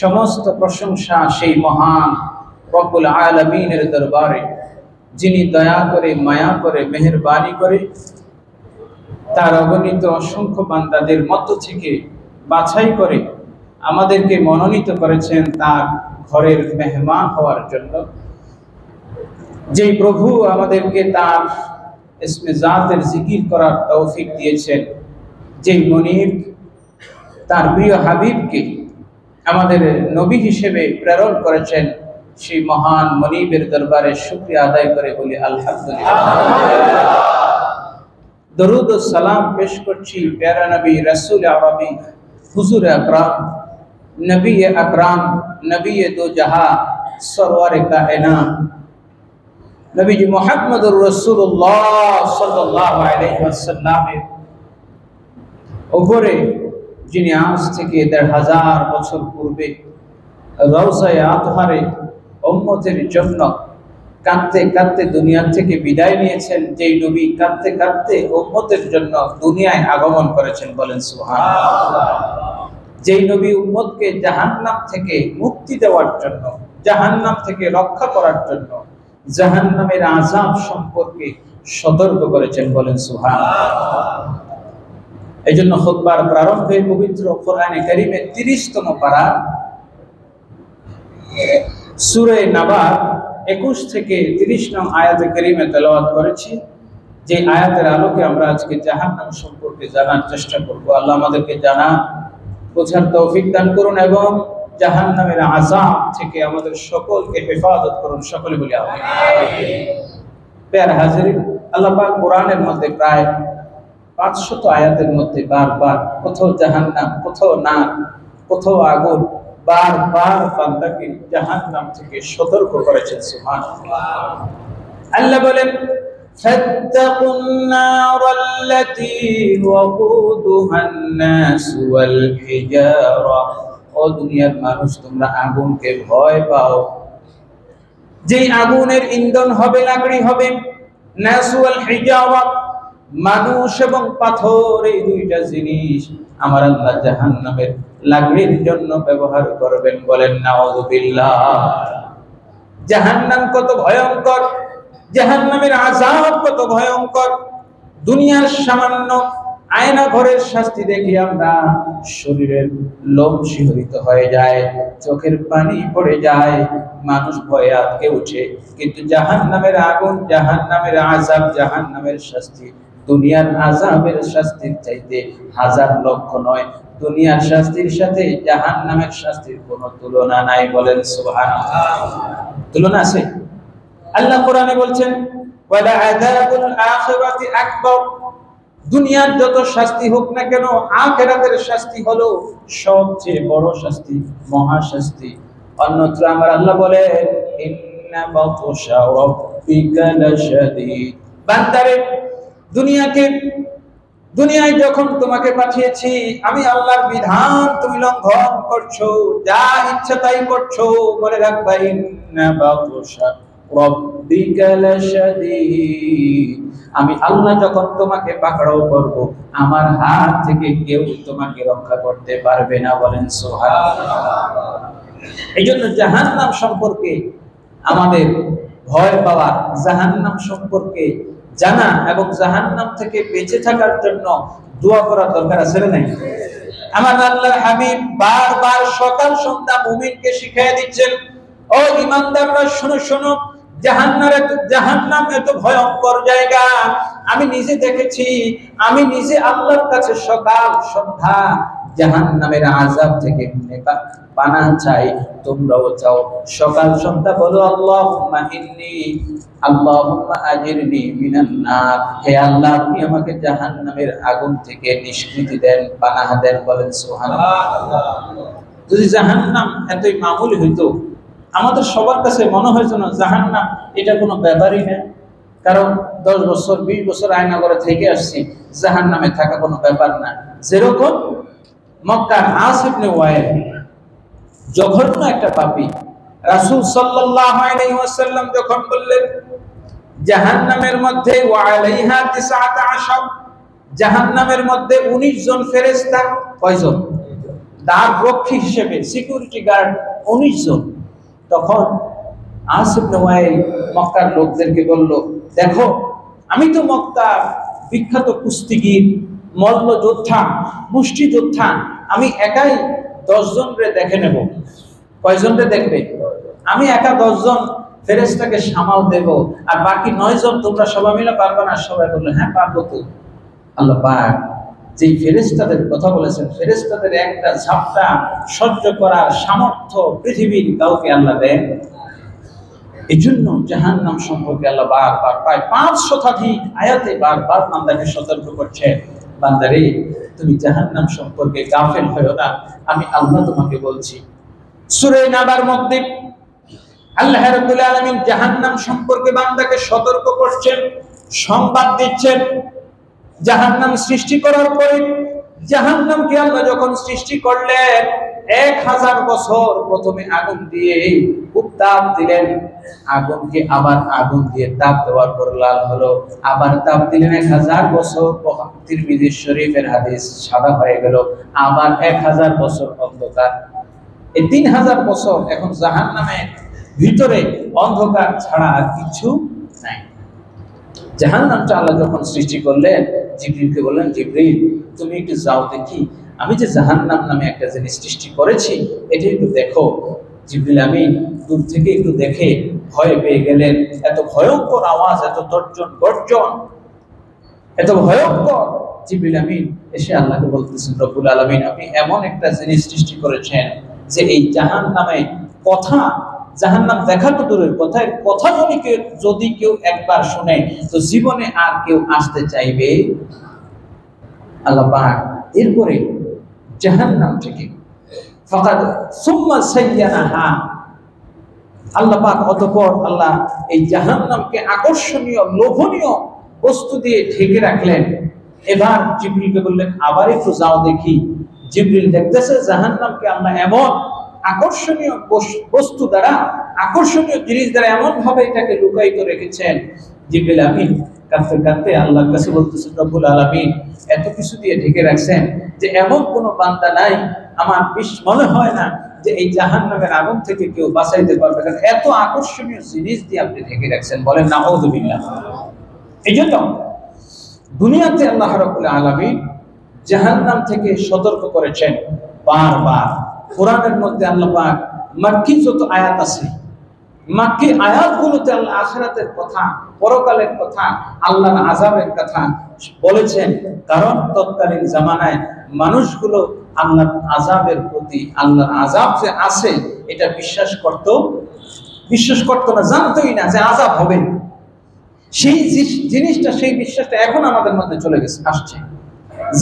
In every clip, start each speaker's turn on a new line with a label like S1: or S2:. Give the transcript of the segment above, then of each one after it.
S1: সমস্ত প্রশংসা সেই মহান রব্বুল আলামিনের দরবারে, যিনি দয়া করে, মায়া করে, মেহেরবানি করে তার অগণিত অসংখ্য বান্দাদের মধ্য থেকে বাছাই করে আমাদেরকে মনোনীত করেছেন তার ঘরের মেহমান হওয়ার জন্য। যেই প্রভু আমাদেরকে তার ইসমে জাতের জিকির করার তৌফিক দিয়েছেন, যেই মনিব তার প্রিয় হাবিবকে আমাদের নবী হিসেবে প্রেরণ করেছেন, সেই মহান মনিবের দরবারে শুকরিয়া আদায় করে বলি আলহামদুলিল্লাহ। দরুদ ও সালাম পেশ করছি প্যারা নবী রাসূল আরবি হুজুর আকরাম নবী আকরাম নবী দো জাহাঁ সরওয়ার কায়নাত নবীজি মুহাম্মদুর রাসূলুল্লাহ সাল্লাল্লাহু আলাইহি ওয়াসাল্লামের উপরে, যিনি আজ থেকে ১৫০০ বছর পূর্বে রওজায়ে আতহারে উম্মতের জন্য কাঁদতে কাঁদতে দুনিয়া থেকে বিদায় নিয়েছেন, যেই নবী কাঁদতে কাঁদতে উম্মতের জন্য দুনিয়ায় আগমন করেছেন, বলেন সুবহানাল্লাহ। যেই নবী উম্মতকে জাহান্নাম থেকে মুক্তি দেওয়ার জন্য, জাহান্নাম থেকে রক্ষা করার জন্য, জাহান্নামের আযাব সম্পর্কে সতর্ক করেছেন, বলেন সুবহানাল্লাহ। এই জন্য খুতবার প্রারম্ভে পবিত্র কোরআনে কারীমের ৩০তম পারা সূরা নাবা ২১ থেকে ৩০ নং আয়াতে কারীমে তেলাওয়াত করেছি। যে আয়াতের আলোকে আমরা আজকে জাহান্নাম সম্পর্কে জানার চেষ্টা করব। আল্লাহ আমাদেরকে জানা বোঝার তৌফিক দান করুন এবং জাহান্নামের আযাব থেকে আমাদের সকলকে হেফাজত করুন, সকলে বলি আমিন। প্রিয় হাজিরিন, আল্লাহ পাক কোরআনের মধ্যে প্রায় ৫০০ আয়াতের মধ্যে বারবার কোথাও জাহান্নাম, কোথাও নার, কোথাও আগুন, বারবার বান্দাকে জাহান্নাম থেকে সতর্ক করেছেন। সুবহানাল্লাহ। আল্লাহ বলেন, ফাত্তাকুন নারাল্লাতী ওয়াকুদুহান নাস ওয়াল হিজারা, ও দুনিয়ার মানুষ তোমরা আগুনকে ভয় পাও, যেই আগুনের ইন্ধন হবে, লাকড়ি হবে, নাস ওয়াল হিজারা, মানুষ এবং পাথর, এই দুইটা জিনিস আমার আল্লাহ জাহান্নামের লাকড়ির জন্য ব্যবহার করবেন, বলেন নাউযুবিল্লাহ। জাহান্নাম কত ভয়ঙ্কর, জাহান্নামের আযাব কত ভয়ঙ্কর। দুনিয়ার সামান্য আয়না ঘরের শাস্তি দেখে আমরা শরীরের লোম শিহরিত হয়ে যায়, চোখের পানি পড়ে যায়, মানুষ ভয়ে আটকে উঠে। কিন্তু জাহান্নামের আগুন, জাহান্নামের আযাব, জাহান্নামের শাস্তি দুনিয়ার আযাবের শাস্তির চাইতে হাজার লক্ষ নয়। দুনিয়ার শাস্তির সাথে জাহান্নামের শাস্তির কোনো তুলনা নাই, বলেন সুবহানাল্লাহ। তুলনা আছে? আল্লাহ কোরআনে বলছেন, ওয়ালা আযাবুল আখিরাতি আকবার, দুনিয়ার যত শাস্তি হোক না কেন, আখিরাতের শাস্তি হলো সবচেয়ে বড় শাস্তি, মহা শাস্তি। অন্যত্র আমার আল্লাহ বলেন, ইন্না বাতশা রাব্বিকা লাশাদীদ, বান্দারে দুনিয়ায় যখন তোমাকে পাঠিয়েছি, আমি আল্লাহর বিধান তুমি লঙ্ঘন করছো, যা ইচ্ছা তাই করছো, বলে রাখবা ইন্না বাতশা রাব্বিকা লাশাদীদ, আমি আল্লাহ যখন তোমাকে পাকড়াও করব, আমার হাত থেকে কেউ তোমাকে রক্ষা করতে পারবে না, বলেন সুবহানাল্লাহ। এই জন্য জাহান্নাম সম্পর্কে আমাদের ভয় পাওয়া, জাহান্নাম সম্পর্কে জানা এবং জাহান্নাম থেকে বেঁচে থাকার জন্য দোয়া করার দরকার আছে না? আমার আল্লাহর হাবিব বারবার সকাল সন্ধ্যা মুমিনকে শিখিয়ে দিচ্ছেন, ও ঈমানদাররা শোনো শোনো, জাহান্নাম এত ভয়ঙ্কর জায়গা, আমি নিজে দেখেছি, আমি নিজে আল্লাহর কাছে সকাল সন্ধ্যা জাহান্নামের আযাব থেকে পানাহ চাই, তোমরাও চাও। সকাল সন্ধ্যা বলো, আল্লাহুম্মা ইন্নী, আল্লাহুম্মা আজিরনি মিনান নার, হে আল্লাহ আপনি আমাকে জাহান্নামের আগুন থেকে নিষ্কৃতি দেন, পানাহ দেন, বলেন সুবহানাল্লাহ। যদি জাহান্নাম এতই মামুলি হইতো, আমাদের সবার কাছে মনে হয়েছে না জাহান্নাম এটা কোনো ব্যাপারই না, কারণ 10 বছর 20 বছর আয়নাগরে থেকে আসছি, জাহান্নামে থাকা কোনো ব্যাপার না। যেরকম মক্কার আস ইবনে ওয়াইল জঘন্য একটা পাপী, রাসূল সাল্লাল্লাহু আলাইহি ওয়াসাল্লাম যখন বললেন জাহান্নামের মধ্যে ওয়া আলাইহা 19, জাহান্নামের মধ্যে 19 জন ফেরেশতা, কয়জন? দ্বার রক্ষী হিসেবে সিকিউরিটি গার্ড 19 জন। তখন আস ইবনে ওয়াইল মক্কার লোকদেরকে বলল, দেখো আমি তো মক্কার বিখ্যাত কুস্তিগীর, মল্ল যোদ্ধা, মুষ্টি যোদ্ধা, আমি একাই 10 জনরে দেখে নেব। কয়জনরে দেখবে? আমি একা 10 জন ফেরেশতাকে সামাল দেব, আর বাকি 9 জন তোমরা সবাই মিলে পারবে না? সবাই বললো, হ্যাঁ পারবো তো। আল্লাহ পাক যেই ফেরেশতাদের কথা বলেছেন, ফেরেশতাদের একটা ঝাপটা সহ্য করার সামর্থ্য পৃথিবীর কাউকে আল্লাহ দেন। এই জন্য জাহান্নাম সম্পর্কে আল্লাহ বারবার প্রায় 5 শতাধিক আয়াতে বারবার বান্দাকে সতর্ক করছে, বান্দারে তুমি জাহান্নাম সম্পর্কে গাফেল হয়ো না, আমি আল্লাহ তোমাকে বলছি। সূরা নাবার মধ্যে আল্লাহ রাব্বুল আলামিন জাহান্নাম সম্পর্কে বান্দাকে সতর্ক করছেন, সংবাদ দিচ্ছেন। জাহান্নাম সৃষ্টি করার পরে জাহান্নামকে আল্লাহ যখন সৃষ্টি করলেন 1000 বছর প্রথমে আগুন দিয়ে উত্তাপ দিলেন, আগুনকে আবার আগুন দিয়ে তাপ দেওয়ার পর লাল হলো, আবার তাপ দিলেন 1000 বছর, তিরমিজি শরীফের হাদিস, সাদা হয়ে গেল, আবার 1000 বছর অন্ধকার। এই 3000 বছর এখন জাহান্নামের ভিতরে অন্ধকার ছাড়া আর কিছু নাই। জাহান্নামটা আল্লাহ যখন সৃষ্টি করলেন, জিবরিলকে বললেন, জিবরিল তুমি একটু যাও দেখি, আমি যে জাহান্নাম নামে একটা জিনিস সৃষ্টি করেছি এটা একটু দেখো। জিবরিল আমিন দূর থেকে একটু দেখে ভয় পেয়ে গেলেন। এত ভয়ঙ্কর আওয়াজ, এত তর্জন গর্জন, এত ভয়ঙ্কর। জিবরিল আমিন এসে আল্লাহকে বলতেছেন, রব্বুল আলামিন আপনি এমন একটা জিনিস সৃষ্টি করেছেন যে এই জাহান্নামে কথা, জাহান্নাম দেখা তো দূরের কথা, কথা যদি কেউ একবার শুনে তো জীবনে আর কেউ আসতে চাইবে? আল্লাহ পাক এরপরে জাহান্নাম থেকে ফাকাদ সুম্মা সাইয়ানাহা, আল্লাহ পাক অতঃপর আল্লাহ এই জাহান্নামকে আকর্ষণীয় লোভনীয় বস্তু দিয়ে ঢেকে রাখলেন। এবার জিবরিলকে বললেন, আবার একটু যাও দেখি। জিবরিল দেখতেছে জাহান্নামকে আল্লাহ এমন আকর্ষণীয় বস্তু দ্বারা, আকর্ষণীয় জিনিস দ্বারা এমন ভাবে এটাকে লুকায়িত রেখেছেন। জিবরিল আমিন কাঁদতে কাঁদতে আল্লাহর কাছে বলতেছেন, রব্বুল আলামিন এত কিছু দিয়ে ঢেকে রাখছেন যে এমন কোনো বান্দা নাই, আমার মনে হয় না যে এই জাহান্নামের আগুন থেকে কেউ বাঁচাইতে পারবে, কারণ এত আকর্ষণীয় জিনিস দিয়ে আপনি ঢেকে রাখছেন। বলেন নাউযুবিল্লাহ। এই জন্য দুনিয়াতে আল্লাহ রাব্বুল আলামিন জাহান্নাম থেকে সতর্ক করেছেন বারবার। কোরআনের মধ্যে আল্লাহ পাক মাক্কি যত আয়াত আছে, মাক্কি আয়াতগুলোতে আল্লাহ আখিরাতের কথা, পরকালের কথা, আল্লাহর আযাবের কথা বলেছেন। কারণ তৎকালীন জামানায় মানুষগুলো আল্লাহর আযাবের প্রতি, আল্লাহর আযাব যে আছে এটা বিশ্বাস করত না, জানতোই না যে আযাব হবে। সেই জিনিসটা, সেই বিশ্বাসটা এখন আমাদের মধ্যে চলে গেছে, আসছে।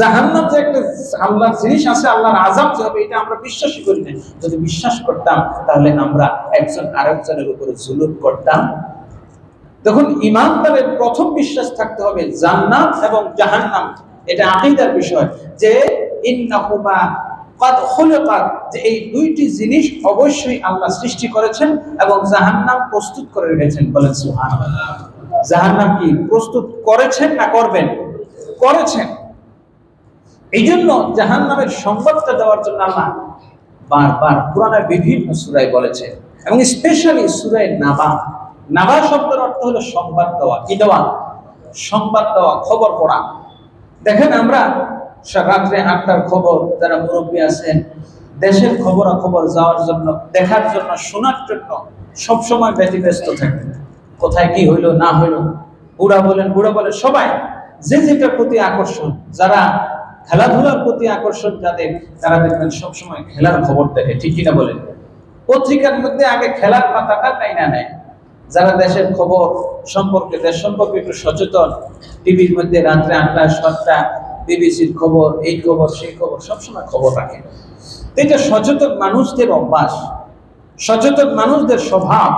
S1: জাহান্নাম যে একটা আল্লাহর জিনিস আছে, আল্লাহর আযাব যে হবে, এটা আমরা বিশ্বাসই করি না। যদি বিশ্বাস করতাম তাহলে আমরা একজন আরেকজনের উপরে জুলুম করতাম। তখন ঈমানদারের প্রথম বিশ্বাস থাকতে হবে জান্নাত এবং জাহান্নাম, এটা আকীদার বিষয়, যে ইন্নাহুমা ক্বাদ খুলিকাত, যে এই দুইটি জিনিস অবশ্যই আল্লাহ সৃষ্টি করেছেন এবং জাহান্নাম প্রস্তুত করে রেখেছেন। বলেন সুবহানাল্লাহ। জাহান্নাম কি প্রস্তুত করেছেন না করবেন? করেছেন। এই জন্য জাহান্নামের সংবাদটা দেওয়ার জন্য আল্লাহ বারবার কোরআনের বিভিন্ন সূরায় বলেছে, এবং স্পেশালি সূরা নাবা। নাবা শব্দের অর্থ হলো সংবাদ দেওয়া। কি দেওয়া? সংবাদ দেওয়া, খবর পড়া। দেখেন আমরা রাত্রে 8টার খবর, যারা মুরব্বী আছেন, দেশের খবরাখবর যাওয়ার জন্য, দেখার জন্য, শোনার জন্য সবসময় ব্যতিব্যস্ত থাকেন। কোথায় কি হইলো না হইলো, বুড়া বলেন সবাই যে যেটার প্রতি আকর্ষণ, যারা খেলাধুলার প্রতি আকর্ষণ যাদের, তারা দেখবেন সবসময় খেলার খবর দেখে। ঠিক কিনা বলেন? পত্রিকার মধ্যে আগে খেলার পাতাটা টাইনা নেয়। যারা দেশের খবর সম্পর্কে, দেশ সম্পর্কে একটু সচেতন, টিভির মধ্যে রাত্রে 8টা 7টা বিবিসির খবর, এই খবর সেই খবর, সবসময় খবর রাখে। এটা সচেতন মানুষদের অভ্যাস, সচেতন মানুষদের স্বভাব।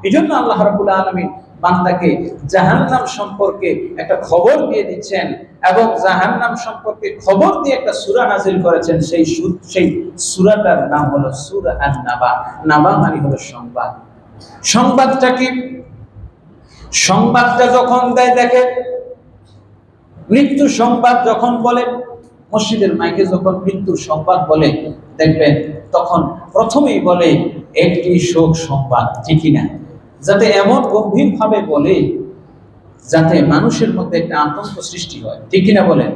S1: এই জন্য আল্লাহ রাব্বুল আলামিন বান্দাকে জাহান্নাম সম্পর্কে একটা খবর দিয়ে দিচ্ছেন, এবং জাহান্নাম সম্পর্কে খবর দিয়ে একটা সূরা নাযিল করেছেন। সেই সূরাটার নাম হলো সূরা আন-নাবা। নাবা মানে হলো সংবাদ। সংবাদটা কি? সংবাদটা যখন দেয়, দেখে মৃত্যু সংবাদ যখন বলে, মসজিদের মাইকে যখন মৃত্যুর সংবাদ বলে, দেখবেন তখন প্রথমেই বলে একটি শোক সংবাদ, ঠিকই না? যাতে এমন গম্ভীর ভাবে বলে যাতে মানুষের মধ্যে একটা আতঙ্ক সৃষ্টি হয়, ঠিক না বলেন?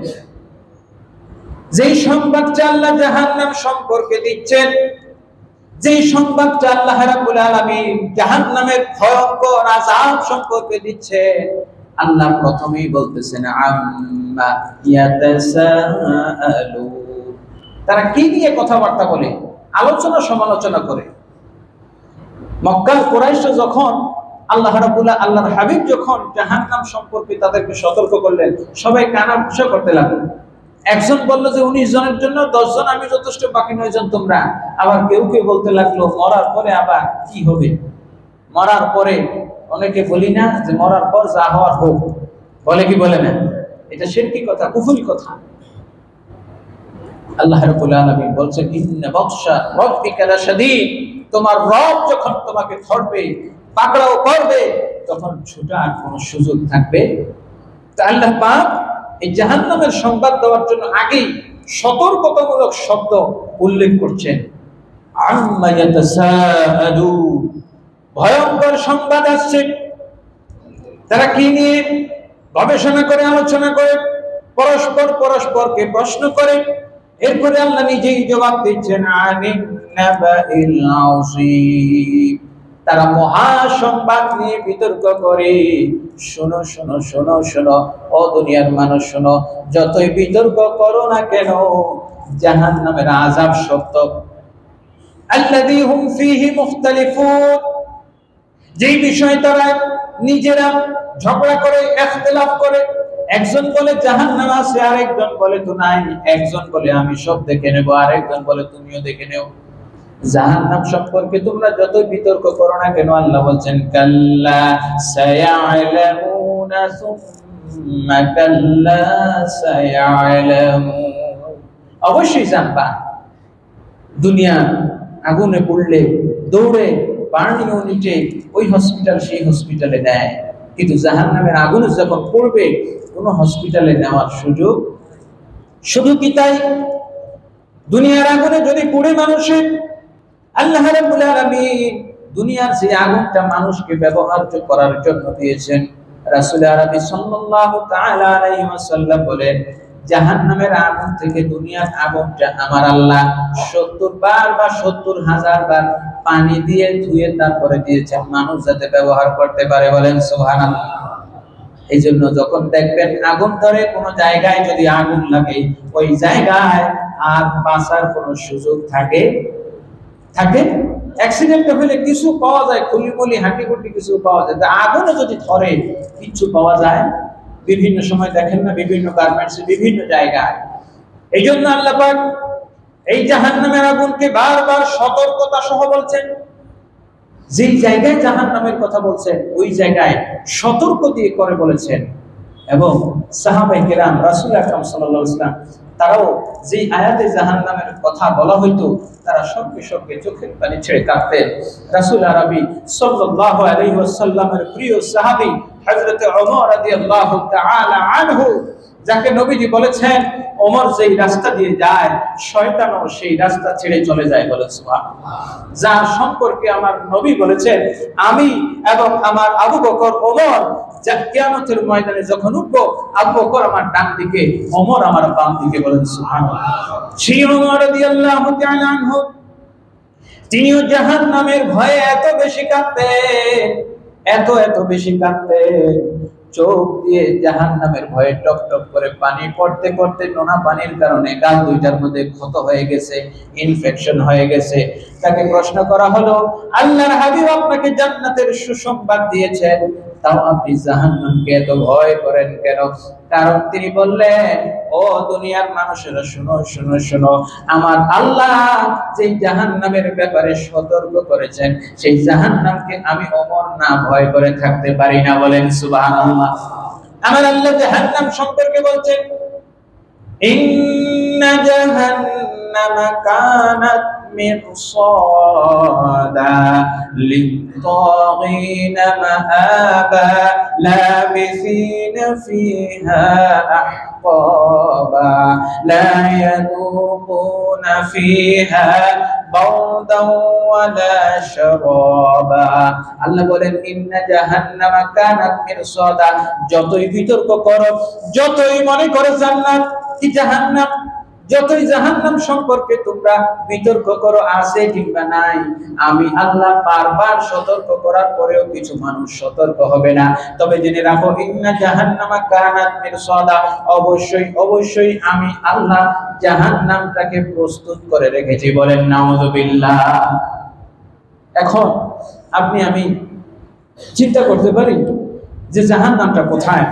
S1: যেই সংবাদটা আল্লাহ জাহান্নাম সম্পর্কে দিচ্ছেন, যেই সংবাদটা আল্লাহ রাব্বুল আলামিন জাহান্নামের ভয়ঙ্কর আযাব সম্পর্কে দিচ্ছে, আল্লাহ প্রথমেই বলতেছেন আম্মা ইয়াতাসাআলুন। তারা কি নিয়ে কথাবার্তা বলে, আলোচনা সমালোচনা করে। মক্কার কুরাইশরা যখন আল্লাহর হাবিব যখন জাহান্নাম সম্পর্কে তাদেরকে সতর্ক করলেন, সবাই কানাঘুষা করতে লাগলো। একজন বললো যে 19 জনের জন্য 10 জন আমি যথেষ্ট, বাকি 9 জন তোমরা। আবার কেউ কেউ বলতে লাগলো মরার পরে আবার কি হবে, মরার পরে অনেকে বলি না যে মরার পর যা হওয়ার হোক, বলে কি বলে না? এটা শিরকি কথা, কুফরি কথা। আল্লাহ রাব্বুল আলামিন বলছেন ইন্না বাতশা রাব্বিকা লাশাদীদ, তোমার রব যখন তোমাকে ধরবে, পাকড়াও করবে, তখন ছুটার কোনো সুযোগ থাকবে? তা আল্লাহ পাক এই জাহান্নামের সংবাদ দেওয়ার জন্য আগেই সতর্কতামূলক শব্দ উল্লেখ করছেন। আম্মা ইয়াতাসাআলুন, ভয়ঙ্কর সংবাদ আসছে। তারা কি নিয়ে গবেষণা করে, আলোচনা করে, পরস্পরকে প্রশ্ন করে। এরপরে আল্লাহ নিজেই জবাব দিচ্ছেন আনিন নাবাইল আযীম, তারা মহা সংবাদ নিয়ে বিতর্ক করে। শোনো শোনো শোনো শোনো, ও দুনিয়ার মানুষ শোনো, যতই বিতর্ক করো না কেন, জাহান্নামের আযাব সত্য। আল্লাযী হুম ফীহি মুখতালিফুন, যেই বিষয়ে তারা নিজেরা ঝগড়া করে, ইখতিলাফ করে। একজন বলে জাহান্নাম আছে, আরেকজন বলে তো নাই। একজন বলে আমি সব দেখে নেব, আরেকজন বলে তুমিও দেখে নেও। জাহান্নাম সম্পর্কে তোমরা যতই বিতর্ক করো না কেন, আল্লাহ বলছেন কাল্লা সায়ালামুনা সুম্মা কাল্লা সায়ালামুন, অবশ্যই জানবা। দুনিয়া আগুনে পড়লে দৌড়ে বার্নিং ইউনিটে ওই হসপিটাল সেই হসপিটালে নেয়, কিন্তু জাহান্নামের আগুনে যখন পড়বে কোনো হসপিটালে নেওয়ার সুযোগ। শুধু কি তাই, দুনিয়ার আগুনে যদি পড়ে মানুষের, আল্লাহ রাব্বুল আলামিন দুনিয়ার যে আগুনটা মানুষকে ব্যবহার করার জন্য দিয়েছেন, রাসূল আরবি সাল্লাল্লাহু তাআলা আলাইহি ওয়াসাল্লাম বলেন জাহান্নামের আগুন থেকে দুনিয়ার আগুনটা আমার আল্লাহ 70 বার বা 70,000 বার পানি দিয়ে ধুয়ে তারপরে দিয়েছেন মানুষ যাতে ব্যবহার করতে পারে। বলেন সুবহানাল্লাহ। এই জন্য যখন দেখবেন আগুন ধরে কোনো জায়গায় যদি আগুন লাগে, ওই জায়গায় আর বাঁচার কোনো সুযোগ থাকে? অ্যাক্সিডেন্ট হলে কিছু পাওয়া যায়, খুলিমুলি হাঁটিগুটি কিছু পাওয়া যায়, আগুনে যদি ধরে কিছু পাওয়া যায়? বিভিন্ন সময় দেখেন না, বিভিন্ন গার্মেন্টসে, বিভিন্ন জায়গায়। এই জন্য আল্লাহ পাক এই জাহান্নামের আগুনকে বারবার সতর্কতা সহ বলছেন। যেই জায়গায় জাহান্নামের কথা বলছেন ওই জায়গায় সতর্ক দিয়ে করে বলেছেন। এবং সাহাবায়ে কেরাম, রাসূল আকরাম সাল্লাল্লাহু আলাইহি ওয়াসাল্লাম, তারাও যেই আয়াতে জাহান্নামের কথা বলা হইতো তারা সঙ্গে সঙ্গে চোখের পানি ছেড়ে কাঁদতেন। রাসূল আরবি সাল্লাল্লাহু আলাইহি ওয়াসাল্লামের প্রিয় সাহাবী হযরত ওমর রাদিয়াল্লাহু তাআলা আনহু, যাকে নবীজি বলেছেন ওমর যেই রাস্তা দিয়ে যায় শয়তানও সেই রাস্তা ছেড়ে চলে যায়। বলেন সুবহানাল্লাহ। যার সম্পর্কে আমার নবী বলেছেন আমি এবং আমার আবু বকর ওমর কিয়ামতের ময়দানে যখন উঠবো, আবু বকর আমার ডান দিকে, ওমর আমার বাম দিকে। বলেন সুবহানাল্লাহ। সেই ওমর রাদিয়াল্লাহু তাআলা আনহু তিনিও জাহান্নামের ভয়ে এত বেশি কাঁদতেন, এত বেশি কাঁদতেন, চোখ দিয়ে জাহান্নামের ভয়ে টপ টপ করে পানি পড়তে পড়তে নোনা পানির কারণে গাল দুইটার মধ্যে ক্ষত হয়ে গেছে, ইনফেকশন হয়ে গেছে। তাকে প্রশ্ন করা হলো আল্লাহর হাবিব আপনাকে জান্নাতের সুসংবাদ দিয়েছেন, তাও আপনি জাহান্নামকে এত ভয় করেন কেন? কারণ তিনি বললেন ও দুনিয়ার মানুষেরা শুনো শুনো শুনো, আমার আল্লাহ যেই জাহান্নামের ব্যাপারে সতর্ক করেছেন সেই জাহান্নামকে আমি ওমর না ভয় করে থাকতে পারি না। বলেন সুবহানাল্লাহ। আমার আল্লাহ জাহান্নাম সম্পর্কে বলছেন ইন্না জাহান্নামা কানাত মিরসাদা লিত-তাগীনা মাআবা লাবিসিনা ফিহা আহকাবা লা ইয়াযুকুনা ফিহা বারদান ওয়ালা শারাবা। আল্লাহ বলেন ইন্না জাহান্নামা কানাত মিরসাদা, যতই বিতর্ক করো, যতই মনে করো জান্নাত কি জাহান্নাম, যতই জাহান্নাম সম্পর্কে তোমরা বিতর্ক করো আছে কিংবা নাই, আমি আল্লাহ বারবার সতর্ক করার পরেও কিছু মানুষ সতর্ক হবে না। তবে জেনে রাখো ইন্না জাহান্নামা কানাত মিরসাদা, অবশ্যই অবশ্যই আমি আল্লাহ জাহান্নামটাকে প্রস্তুত করে রেখেছি। বলেন নাউযুবিল্লাহ। এখন আপনি আমি চিন্তা করতে পারি যে জাহান্নামটা কোথায়,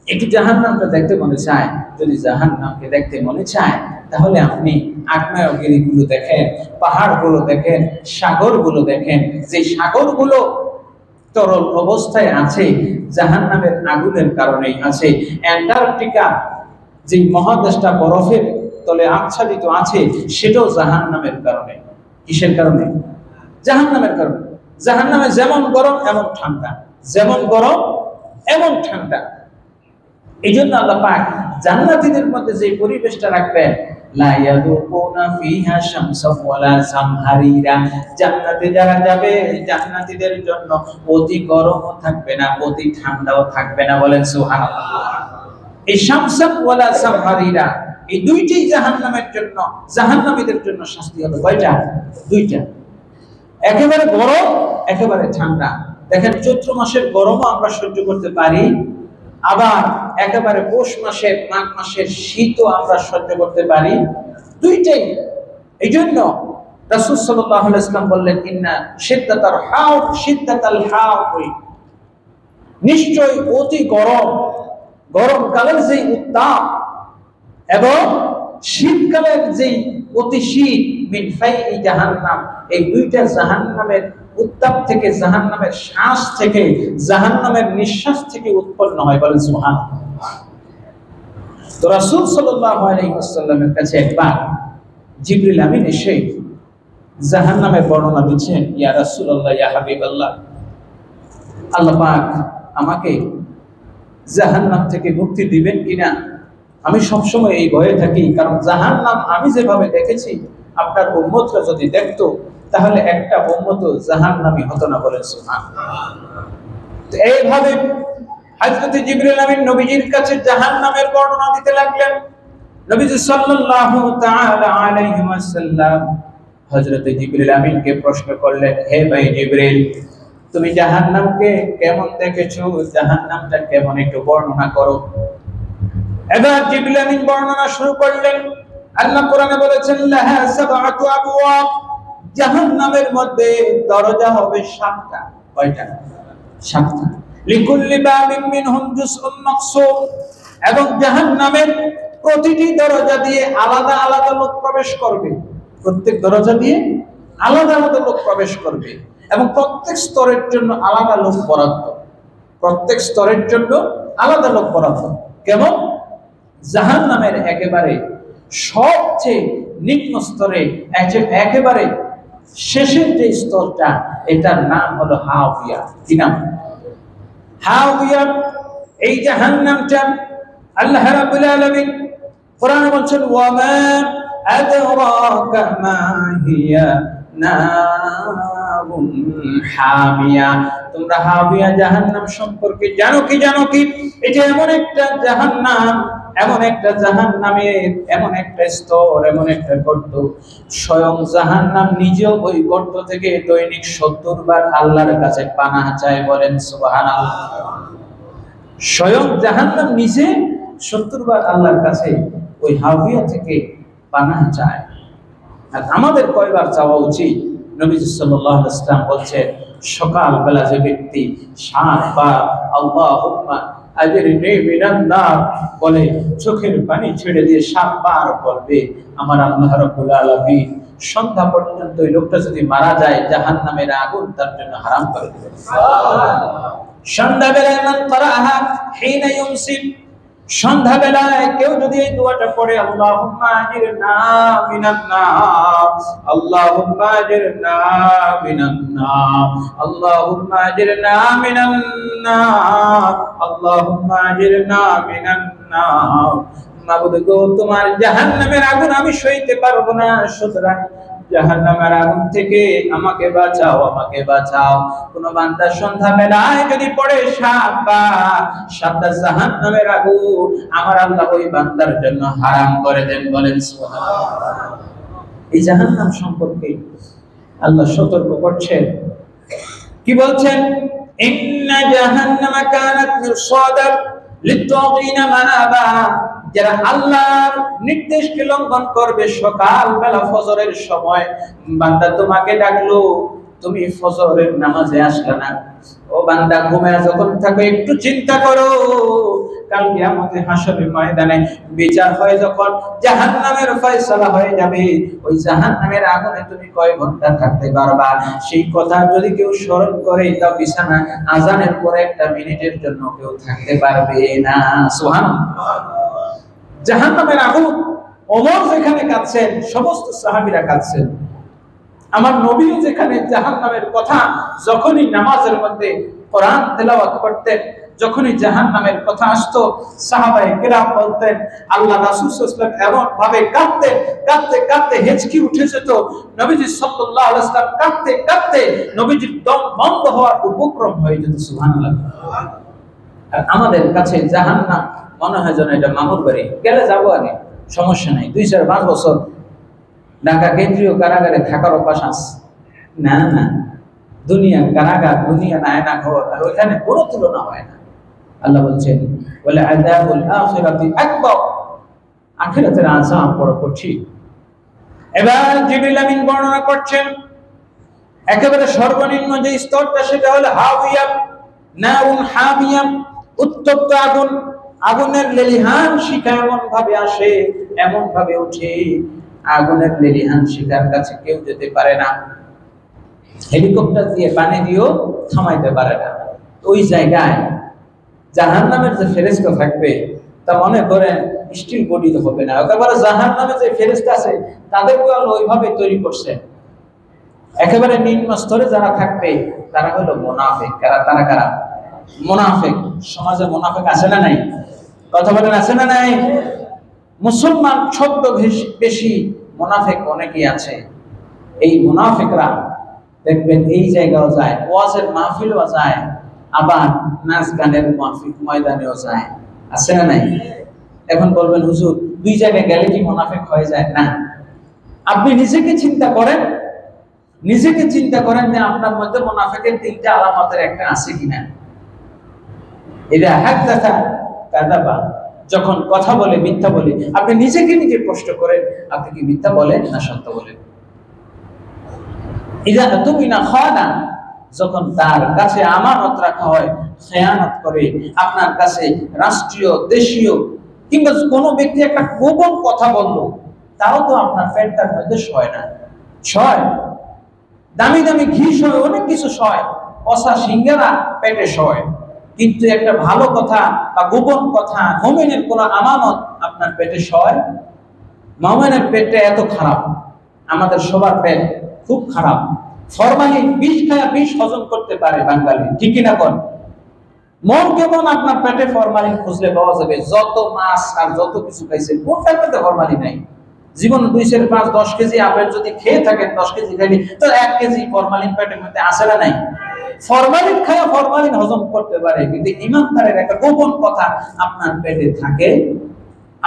S1: একটু জাহান্নামটা দেখতে মনে চায়। যদি জাহান্নামকে দেখতে মনে চায় তাহলে আপনি আগ্নেয়গিরিগুলো দেখেন, পাহাড়গুলো দেখেন, সাগরগুলো দেখেন। যে সাগরগুলো তরল অবস্থায় আছে জাহান্নামের আগুনের কারণেই আছে। অ্যান্টার্কটিকা যে মহাদেশটা বরফের তলে আচ্ছাদিত আছে সেটাও জাহান্নামের কারণে। কিসের কারণে? জাহান্নামের কারণে। জাহান্নামে যেমন গরম এমন ঠান্ডা, যেমন গরম এমন ঠান্ডা। এই জন্য আল্লাহ পাক জান্নাতীদের মধ্যে যে পরিবেশটা রাখবেন, লা ইয়াযুকুনা ফিহা শামসান ওয়ালা জামহারিরা, জান্নাতে যারা যাবে জান্নাতীদের জন্য অতি গরমও থাকবে না, অতি ঠান্ডাও থাকবে না। বলেন সুবহানাল্লাহ। এই শামসান ওয়ালা জামহারিরা, এই দুইটি জাহান্নামের জন্য, জাহান্নামীদের জন্য শাস্তি হবে। কয়টা? দুইটা। একেবারে গরম, একেবারে ঠান্ডা। দেখেন চৈত্র মাসের গরমও আমরা সহ্য করতে পারি, আবার একেবারে পৌষ মাসের, মাঘ মাসের শীতও আমরা সহ্য করতে পারি, দুইটাই। এই জন্য রাসূল সাল্লাল্লাহু আলাইহি ওয়াসাল্লাম বললেন ইন্না শিদ্দাতাল হাওর শিদ্দাতাল হাওর, নিশ্চয়ই অতি গরম, গরমকালের যে উত্তাপ এবং শীতকালের যে অতি শীত, মিন ফাইহি জাহান্নাম, এই দুইটা জাহান্নামের উত্তাপ থেকে, জাহান্নামের শ্বাস থেকে, জাহান্নামের নিঃশ্বাস থেকে উৎপন্ন হয়। বলেন সুবহানাল্লাহ। তো রাসূল সাল্লাল্লাহু আলাইহি ওয়াসাল্লামের কাছে একবার জিবরিল আমিন এসে জাহান্নামের বর্ণনা দিচ্ছেন। ইয়া রাসূলুল্লাহ, ইয়া হাবিবাল্লাহ, আল্লাহ পাক আমাকে জাহান্নাম থেকে মুক্তি দিবেন কিনা? আমি সবসময় এই ভয়ে থাকি, কারণ জাহান্নাম আমি যেভাবে দেখেছি আপনার উম্মতরা যদি দেখতো তাহলে একটা উম্মত জাহান্নামী হতো না। বলেন সুবহানাল্লাহ। তো এইভাবে হযরত জিবরিল আমিন নবীজির কাছে জাহান্নামের বর্ণনা দিতে লাগলেন। নবীজি সাল্লাল্লাহু তাআলা আলাইহি ওয়াসাল্লাম হযরত জিবরিল আমিনকে প্রশ্ন করলেন, হে ভাই জিবরিল, তুমি জাহান্নামকে কেমন দেখেছো? জাহান্নামটা কেমন একটু বর্ণনা করো। এবার জিবরিল আমিন বর্ণনা শুরু করলেন। আল্লাহ কোরআনে বলেছেন লাহা সাবআতু আবওয়াব, জাহান্নামের মধ্যে দরজা হবে 7টা। কয়টা? 7টা। লিকুল্লি বাবিন মিনহুম জুসউন মাকসুম, এবং জাহান্নামের প্রতিটি দরজা দিয়ে আলাদা আলাদা লোক প্রবেশ করবে। প্রত্যেক দরজা দিয়ে আলাদা আলাদা লোক প্রবেশ করবে এবং প্রত্যেক স্তরের জন্য আলাদা লোক বরাদ্দ। প্রত্যেক স্তরের জন্য আলাদা লোক বরাদ্দ। কেমন? জাহান্নামের একেবারে সবচেয়ে নিম্ন স্তরে, একেবারে শেষের যে স্তরটা, এটার নাম হলো হাওয়া। কি নাম? হাওয়া। এই জাহান্নামটা আল্লাহ রাব্বুল আলামিন কোরআনে বলছেন ওয়া মা আদরাকা মা হিয়া নারুন হামিয়া। তোমরা হাবিয়া জাহান্নাম সম্পর্কে জানো কি? জানো কি? এটা এমন একটা জাহান্নাম, এমন একটা জাহান্নামের এমন একটা স্তর, এমন একটা গর্ত, স্বয়ং জাহান্নাম নিজেও ওই গর্ত থেকে দৈনিক 70 বার আল্লাহর কাছে পানাহ চায়। বলেন সুবহানাল্লাহ। স্বয়ং জাহান্নাম নিজে 70 বার আল্লাহর কাছে ওই হাবিয়া থেকে পানাহ চায়। আর আমাদের কয়বার চাওয়া উচিত? নবীজি সাল্লাল্লাহু আলাইহি ওয়াসাল্লাম বলছেন, সকালবেলা যে ব্যক্তি 7 বার আল্লাহুম্মা আজরিনি মিনান নার বলে, চোখের পানি ছেড়ে দিয়ে 7 বার বলবে, আমার আল্লাহ রাব্বুল আলামিন সন্ধ্যা পর্যন্ত ওই লোকটা যদি মারা যায় জাহান্নামের আগুন তার জন্য হারাম করে দেবে। সুবহানাল্লাহ। সন্ধ্যাবেলায় মান করাহা হিনা ইউমসি, সন্ধ্যাবেলায় কেউ যদি এই দোয়াটা পড়ে, আল্লাহুম্মা আজিরনা মিনান নার, আল্লাহুম্মা আজিরনা মিনান নার, আল্লাহুম্মা আজিরনা মিনান নার, আল্লাহুম্মা আজিরনা মিনান নার। মাবুদ গো, তোমার জাহান্নামের আগুন আমি সইতে পারবো না, সুতরাং জাহান্নামের আগুন থেকে আমাকে বাঁচাও, আমাকে বাঁচাও। কোন বান্দা সন্ধ্যাবেলায় যদি পড়ে সাতটা জাহান্নামের আগুন, আমার আল্লাহ ওই বান্দার জন্য হারাম করে দেন। বলেন সুবহানাল্লাহ। এই জাহান্নাম সম্পর্কে আল্লাহ সতর্ক করছেন, কি বলছেন? ইন্না জাহান্নামা কানাত মিরসাদান লিত-তাগিনা মানাবা। যারা আল্লাহর নির্দেশকে লঙ্ঘন করবে, সকালবেলা ফজরের সময় বান্দা তোমাকে ডাকলো, তুমি ফজরের নামাজে আসলে না। ও বান্দা, ঘুমায় যখন থাকো একটু চিন্তা করো, কাল কিয়ামতে হাসরের ময়দানে বিচার হয় যখন, জাহান্নামের ফয়সালা হয়ে যাবে, ওই জাহান্নামের আগুনে তুমি কয় ঘন্টা থাকতে পারবা? সেই কথা যদি কেউ স্মরণ করে, তা বিছানা আজানের পরে একটা মিনিটের জন্য কেউ থাকতে পারবে না। সুবহানাল্লাহ। জাহান্নামের আগুন, ওমর যেখানে কাঁদছেন, সমস্ত সাহাবীরা কাঁদছেন। আমার নবীও যেখানে জাহান্নামের কথা, যখনই নামাজের মধ্যে কোরআন তেলাওয়াত করতেন, যখনই জাহান্নামের কথা আসতো, সাহাবায়ে কেরাম বলতেন, আল্লাহ রাসূল সাল্লাল্লাহু আলাইহি ওয়াসাল্লাম এমন ভাবে কাঁদতেন, কাঁদতে কাঁদতে হেঁচকি উঠে যেত। নবীজি সাল্লাল্লাহু আলাইহি ওয়াসাল্লাম কাঁদতে কাঁদতে নবীজির দম বন্ধ হওয়ার উপক্রম হয়ে যেত। সুবহানাল্লাহ। আর আমাদের কাছে জাহান্নাম মনে হয় যেন এটা মামুর বাড়ি, গেলে যাবো, আগে সমস্যা নাই, 2-4-5 বছর ঢাকা কেন্দ্রীয় কারাগারে থাকার অভ্যাস আছে। না না, দুনিয়ার কারাগার, দুনিয়া আয়না ঘর, আর ওইখানে কোনো তুলনা হয় না। আল্লাহ বলছেন, ওয়ালা আযাবুল আখিরাতি আকবার, আখিরাতের আযাব বড় কঠিন। এবার জিবরিল আমিন বর্ণনা করছেন একেবারে সর্বনিম্ন যে স্তরটা, সেটা হলো হাওিয়া, নাউন হামিয়া, উত্তপ্ত আগুন। আগুনের লেলিহান শিখা এমন ভাবে আসে, এমন ভাবে ওঠে, আগুনের লেলিহান শিখার কাছে কেউ যেতে পারে না। হেলিকপ্টার দিয়ে পানি দিয়েও থামাইতে পারে না। ওই জায়গায় জাহান্নামের যে ফেরেশতা থাকবে, তা মনে করেন স্টিল বডি তো হবে না, একেবারে জাহান্নামে যে ফেরেশতা আছে তাদেরকে ওইভাবে তৈরি করছে। একেবারে নিম্ন স্তরে যারা থাকবে তারা হলো মুনাফিক। তারা কারা? মুনাফিক। সমাজে মুনাফিক আছে না নাই? কথা বলেন, আছে না নাই? মুসলমান শব্দ বেশি, মুনাফিক অনেকেই আছে। এই মুনাফিকরা দেখবেন এই জায়গাও যায়, ওয়াজের মাহফিলও যায়, আবার নাচ গানের মাহফিল ময়দানেও যায়। আছে না নাই? এখন বলবেন, হুজুর দুই জায়গায় গেলে কি মুনাফিক হয়ে যায়? না। আপনি নিজেকে চিন্তা করেন, নিজেকে চিন্তা করেন যে আপনার মধ্যে মুনাফিকের 3টা আলামতের একটা আছে কিনা। এটা হাদাসা কাযাবা, যখন কথা বলে মিথ্যা বলে। আপনি নিজেকে নিজে প্রশ্ন করেন, আপনি কি মিথ্যা বলেন না সত্য বলেন? ইযা তুমিনা খানা, যখন তার কাছে আমানত রাখা হয় খেয়ানত করে। আপনার কাছে রাষ্ট্রীয়, দেশীয় কিংবা কোনো ব্যক্তি একটা গোপন কথা বলল, তাও তো আপনার পেটটার মধ্যে সয় না। সয় দামি দামি ঘি সয়, অনেক কিছু সয়, পচা সিঙ্গারা পেটে সয়, কিন্তু একটা ভালো কথা বা গোপন কথা, মুমিনের কোন আমানত আপনার পেটে সয়? মুমিনের পেটটা এত খারাপ, আমাদের সবার পেট খুব খারাপ। ফরমালিন বিষ খায়া বিষ হজম করতে পারে বাঙালি, ঠিক কিনা কোন? মন কেমন আপনার পেটে ফরমালিন খুঁজলে পাওয়া যাবে। যত মাছ আর যত কিছু খাইছেন, কোনটার পেটে ফরমালিন নাই? জীবন 2-4-5-10 কেজি আপেল যদি খেয়ে থাকেন, 10 কেজি খাইলে তো 1 কেজি ফরমালিন পেটের মধ্যে আসে না নাই? ফরমালিন খায়া ফরমালিন হজম করতে পারে, কিন্তু ইমানদারের একটা গোপন কথা আপনার পেটে থাকে।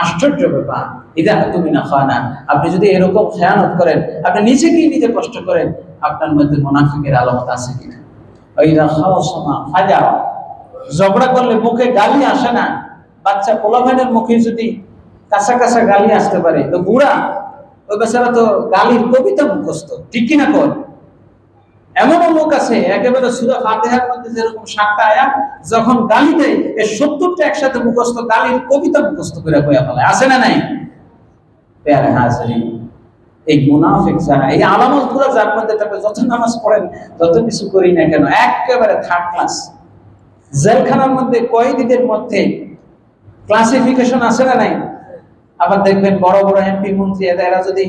S1: আশ্চর্য ব্যাপার। ইযা তুমিনা খানা, আপনি যদি এরকম খেয়ানত করেন, আপনি নিজেকেই নিজে প্রশ্ন করেন আপনার মধ্যে মুনাফিকের আলামত আছে কিনা। ওইরা খাওয়াসমা ফাজা, ঝগড়া করলে মুখে গালি আসে না। বাচ্চা পোলাভাইনের মুখে যদি কাঁচা কাঁচা গালি আসতে পারে, তো বুড়া ওই বেচারা তো গালির কবিতা মুখস্থ, ঠিক কিনা কোন? এমন লোক আছে একেবারে সূরা ফাতিহার মধ্যে যেরকম 7টা আয়াত, যখন গালি দেয় এই 70টা একসাথে মুখস্থ, গালির কবিতা মুখস্থ করে কইয়া ফেলে। আছে না নাই? প্যারা হাজরিন, এই মুনাফিক যারা, এই আলামতগুলো যার মধ্যে থাকবে, যত নামাজ পড়েন, যত কিছু করি না কেন, একেবারে থার্ড ক্লাস। জেলখানার মধ্যে কয়েদিদের মধ্যে ক্লাসিফিকেশন আছে না নাই? আবার দেখবেন বড় বড় এমপি মন্ত্রী এরা যদি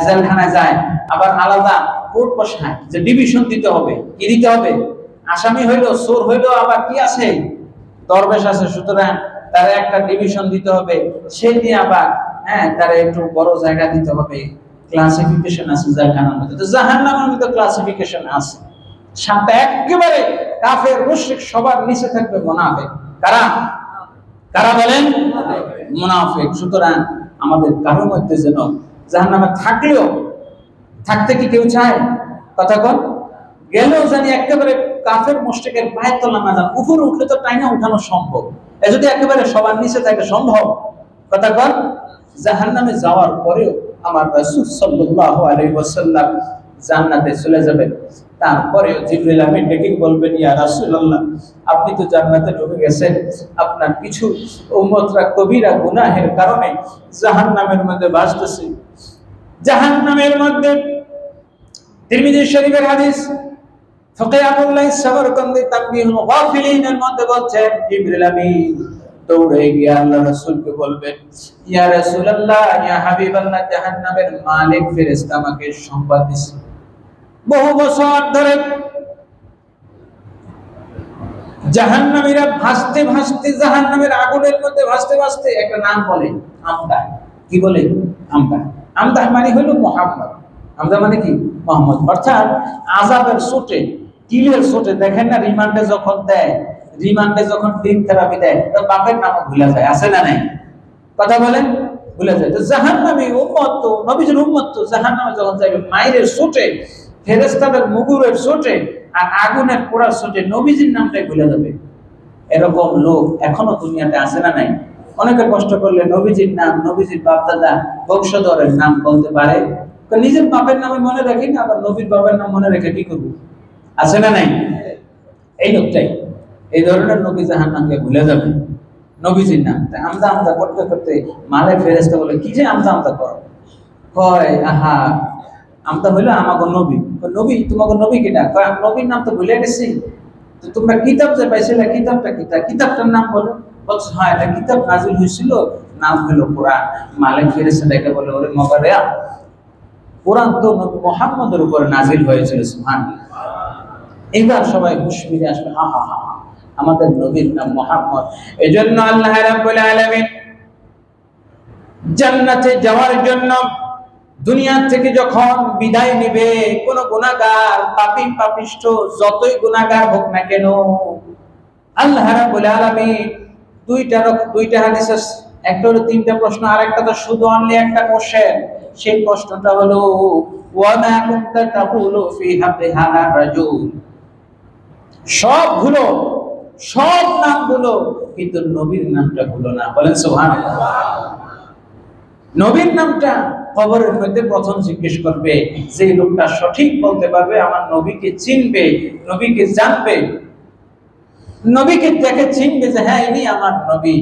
S1: জেলখানায় যায়, আবার আলাদা কোর্ট বসায় যে ডিভিশন দিতে হবে। কি দিতে হবে? আসামি হইলো, চোর হইলো, আবার কি আছে, দরবেশ আছে, সুতরাং তারা একটা ডিভিশন দিতে হবে। সেই নিয়ে আবার তারা একটু বড় জায়গা দিতে হবে। ক্লাসিফিকেশন আছে জেলখানার মধ্যে। তো জাহান্নামের মধ্যে ক্লাসিফিকেশন আছে। সাতটা একেবারে কাফের মুশরিক, সবার নিচে থাকবে মুনাফিক। কারা? কারা বলেন? মুনাফিক। সুতরাং আমাদের কারোর মধ্যে যেন জাহান্নামে থাকলেও, থাকতে কি কেউ চায়? কথা কন। গেলেও জানি একেবারে কাফের মুশরিকের পায়ের তলা না যান। উপরে উঠলে তো টাইনা উঠানো সম্ভব, এ যদি একেবারে সবার নিচে থাকে সম্ভব? কথা কন। জাহান্নামে যাওয়ার পরেও আমার রাসূল সাল্লাল্লাহু আলাইহি ওয়াসাল্লাম জান্নাতে চলে যাবেন। তারপরেও জিবরিল আমিন ডেকে বলবেন, ইয়া রাসূলুল্লাহ, আপনি তো জান্নাতে ঢুকে গেছেন, আপনার কিছু উম্মতরা কবিরা গুনাহের কারণে জাহান্নামের মধ্যে ভাসতেছে। জাহান্নামের মধ্যে তিরমিজি শরীফের হাদিস, ফকি আবুল্লাহ সামরকান্দি তাকবীহুল গাফিলিনের মধ্যে বলছেন, জিবরিল আমিন দৌড়ে গিয়ে আল্লাহ রাসূলকে বলবেন, ইয়া রাসূলুল্লাহ, ইয়া হাবিবাল্লাহ, জাহান্নামের মালিক ফেরেশতা আমাকে সংবাদ দিয়েছে। বহু বছর ধরে জাহান্নামীরা ভাসতে ভাসতে, জাহান্নামের আগুনের মধ্যে ভাসতে ভাসতে একটা নাম বলে, আমদা। কি বলে? আমদা। আমদা মানে হলো মুহাম্মদ। আমদা মানে কি? মুহাম্মদ। অর্থাৎ আযাবের চোটে, কিলের চোটে, দেখেন না রিমান্ডে যখন দেয়, রিমান্ডে যখন ডিম থেরাপি দেয়, তো বাপের নামও ভুলে যায়, আছে না নাই? কথা বলেন, ভুলে যায়। তো জাহান্নামী উম্মত তো, নবীজির উম্মত তো জাহান্নামে যখন যাবে, মায়ের চোটে, ফেরেশতাদের মুগুরের চোটে আর আগুনের পোড়ার চোটে নবীজির নামটাই ভুলে যাবে। এরকম লোক এখনো দুনিয়াতে আছে না নাই? অনেকে কষ্ট করলে নবীজির নাম, নবীজির বাপ দাদা বংশধরের নাম বলতে পারে, নিজের বাপের নামে মনে রাখি না, আবার নবীর বাপের নাম মনে রেখে কি করবো? আছে না নাই? এই লোকটাই, এই ধরনের নবী জাহান্নামকে ভুলে যাবে নবীজির নাম। আমদা আমদা করতে করতে মালে ফেরেশতা বলে, কি যে আমদা আমদা কর? কয়, আহা, আমদা হইলো আমাকে নবী। নবী, তোমাকে নবী কিনা? কয়, আমি নবীর নাম তো ভুলে গেছি। তো তোমরা কিতাব যে পাইছিলে, কিতাবটা কিতাব, কিতাবটার নাম বলো। বলছে, হ্যাঁ, এটা কিতাব নাজিল হয়েছিল, নাম হলো কোরআন। মালিক ফেরেশতা ডেকে বলে, ওরে মগরেয়া, কোরআন তো নবী মুহাম্মদের উপরে নাজিল হয়েছিল। সুবহানাল্লাহ। এবার সবাই হুঁশ ফিরে আসবে, হা হা হা, আমাদের নবীর নাম মুহাম্মদ। এজন্য আল্লাহ রাব্বুল আলামিন জান্নাতে যাওয়ার জন্য দুনিয়া থেকে যখন বিদায় নেবে, কোন গুনাহগার, পাপী পাপিষ্ঠ যতই গুনাহগার হোক না কেন, আল্লাহ রাব্বুল আলামিন দুইটা হাদিস, একটা হলো তিনটা প্রশ্ন, আর একটা তো শুধু অনলি একটা কোশ্চেন। সেই প্রশ্নটা হলো, ওয়া মা কুনতা তাকুলু ফি হাক্কি হাদা রাজুল। সবগুলো, সব নামগুলো, কিন্তু নবীর নামটা ভুলো না। বলেন সুবহানাল্লাহ। নবীর নামটা কবরের মধ্যে প্রথম জিজ্ঞেস করবে। যে লোকটা সঠিক বলতে পারবে, আমার নবীকে চিনবে, নবীকে জানবে, নবীকে দেখে চিনবে যে হ্যাঁ, ইনি আমার নবী,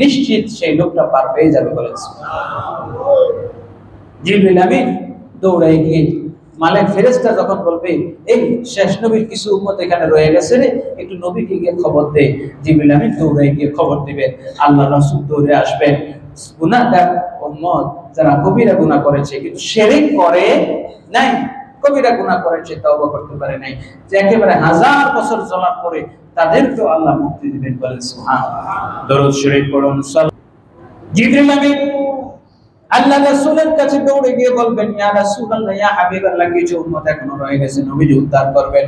S1: নিশ্চিত সেই লোকটা পার পেয়ে যাবে। বলেন সুবহানাল্লাহ। জিবরিল আমিন দৌড়ে গিয়ে মালিক ফেরেশতা যখন বলবে, এই শেষ নবীর কিছু উম্মত এখানে রয়ে গেছে রে, একটু নবীকে গিয়ে খবর দে। জিবরিল আমিন দৌড়ে গিয়ে খবর দিবেন। আল্লাহ রাসূল দৌড়ে আসবেন। গুনাহগার উম্মত যারা কবিরা গুনাহ করেছে কিন্তু শিরক করে নাই, কবিরা গুনাহ করেছে, তওবা করতে পারে নাই, যে একেবারে 1000 বছর জ্বলার পরে তাদেরকেও আল্লাহ মুক্তি দিবেন। বলেন সুবহানাল্লাহ। দরুদ শরীফ পড়ুন। জিবরিল আমিন আল্লাহ রাসূলের কাছে দৌড়ে গিয়ে বলবেন, ইয়া রাসূলুল্লাহ, ইয়া হাবিবাল্লাহ, কিছু উম্মত এখনো রয়ে গেছে, নবীজি উদ্ধার করবেন।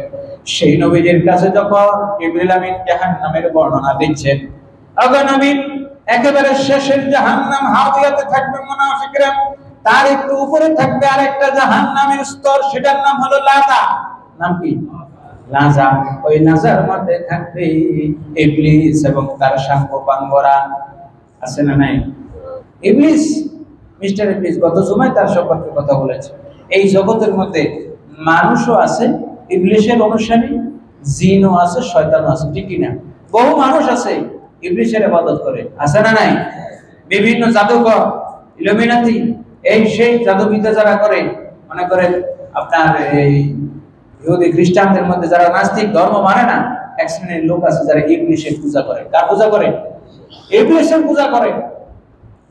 S1: সেই নবীজির কাছে যখন জিবরিল আমিন জাহান্নামের বর্ণনা দিচ্ছেন, ওগো নবী, একেবারে শেষের জাহান্নাম হাওয়াতে থাকবে মুনাফিকরা, তার একটু উপরে থাকবে আরেকটা জাহান্নামের স্তর, সেটার নাম হলো লাযা। নাম কি? লাযা। ওই লাযার মধ্যে থাকবে ইবলিস এবং তার সাঙ্গপাঙ্গরা। আছে না নাই? ইবলিস, মিস্টার ইবলিস, গত জুমায় তার সম্পর্কে কথা বলেছে। এই জগতের মধ্যে মানুষও আছে ইবলিসের অনুসারী, জিনও আছে, শয়তানও আছে, ঠিক কি না? বহু মানুষ আছে ইবলিসের ইবাদত করে, আছে না নাই? বিভিন্ন জাদুকর, ইলুমিনাতি, এই সেই জাদুবিদ্যা যারা করে, মনে করেন আপনার এই ইহুদি খ্রিস্টানদের মধ্যে যারা নাস্তিক, ধর্ম মানে না, এক শ্রেণীর লোক আছে যারা ইবলিসের পূজা করে। কার পূজা করে? ইবলিসের পূজা করে।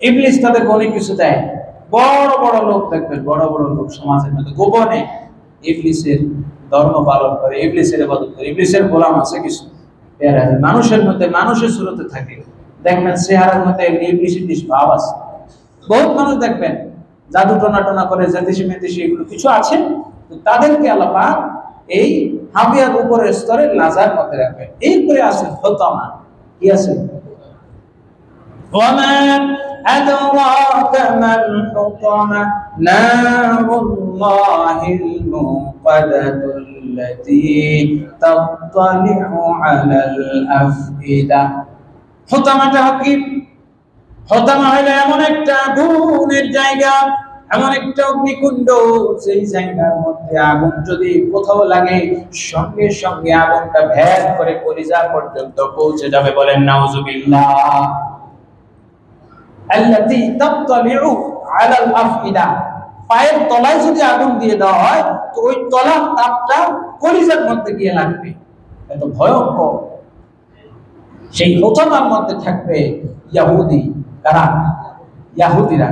S1: ইবলিস তাদেরকে অনেক কিছু দেয়। বড় বড় লোক দেখবেন, বড় বড় লোক সমাজের মধ্যে গোপনে ইবলিসের ধর্ম পালন করে, ইবলিসের ইবাদত করে। ইবলিসের গোলাম আছে কিছু, এরা মানুষের মধ্যে মানুষের সুরতে থাকে, দেখবেন চেহারার মধ্যে ইবলিস ইবলিস ভাব আছে। বহুত মানুষ দেখবেন জাদু টোনা টোনা করে, জ্যোতিষী মেতিষী এগুলো কিছু আছে, তো তাদেরকে আল্লাহ পাক এই হাবিয়ার উপরের স্তরে লাজার মধ্যে রাখবেন। এরপরে আছে হোতামা। কি আছে? وما أدراك ما الحطمة نار الله الموقدة التي تطلع على الأفئدة। হোতামাটা কি? হোতামা হলো এমন একটা আগুনের জায়গা, এমন একটা অগ্নিকুণ্ড, সেই জায়গার মধ্যে আগুন যদি কোথাও লাগে সঙ্গে সঙ্গে আগুনটা ভেদ করে কলিজা পর্যন্ত পৌঁছে যাবে। বলেন নাউজুবিল্লাহ। আল্লাতী তাত্তালিউ আলাল আফইদা, পায়ের তলায় যদি আগুন দিয়ে দেওয়া হয় তো ওই তলার তাপটা কলিজার মধ্যে গিয়ে লাগবে। এত ভয়ঙ্কর। সেই হোতামার মধ্যে থাকবে ইহুদি। কারা? ইহুদিরা।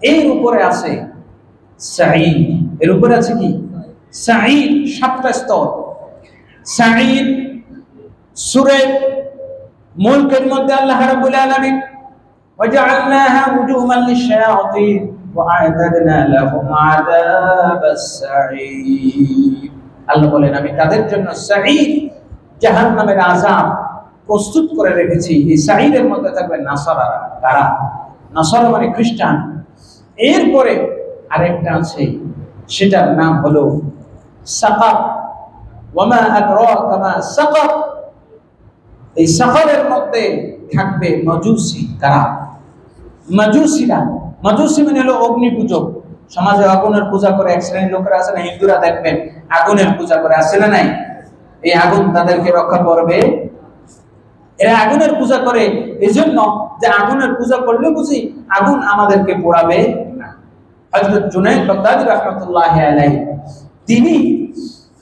S1: এর উপরে আছে সাঈদ। এর উপরে আছে কি? সাঈদ। 7টা স্তর। সাঈদ সূরা মুলকের মধ্যে আল্লাহ রাব্বুল আলামিন وجعلناها رجوما للشياطين وأعتدنا لهم عذاب السعير। আল্লাহ বলেন আমি তাদের জন্য সাঈদ, জাহান্নামের আযাব প্রস্তুত করে রেখেছি। এই সাঈদের মধ্যে থাকবে নাসারারা। কারা? নাসারা মানে খ্রিস্টান। এরপরে আরেকটা আছে, সেটার নাম হলো সাকার। ওয়ামা আদরাকা মা সাকার। এই সাকারের মধ্যে থাকবে মাজুসি। কারা? মাজুসিরা। মাজুসি মানে হলো অগ্নি পূজক। সমাজে আগুনের পূজা করে এক শ্রেণীর লোকেরা আছে না, হিন্দুরা দেখবেন আগুনের পূজা করে, আছে না নাই? এই আগুন তাদেরকে রক্ষা করবে। এরা আগুনের পূজা করে এজন্য যে আগুনের পূজা করলে বুঝি আগুন আমাদেরকে পোড়াবে না। হযরত জুনায়েদ বাগদাদী রাহমাতুল্লাহি আলাইহি তিনি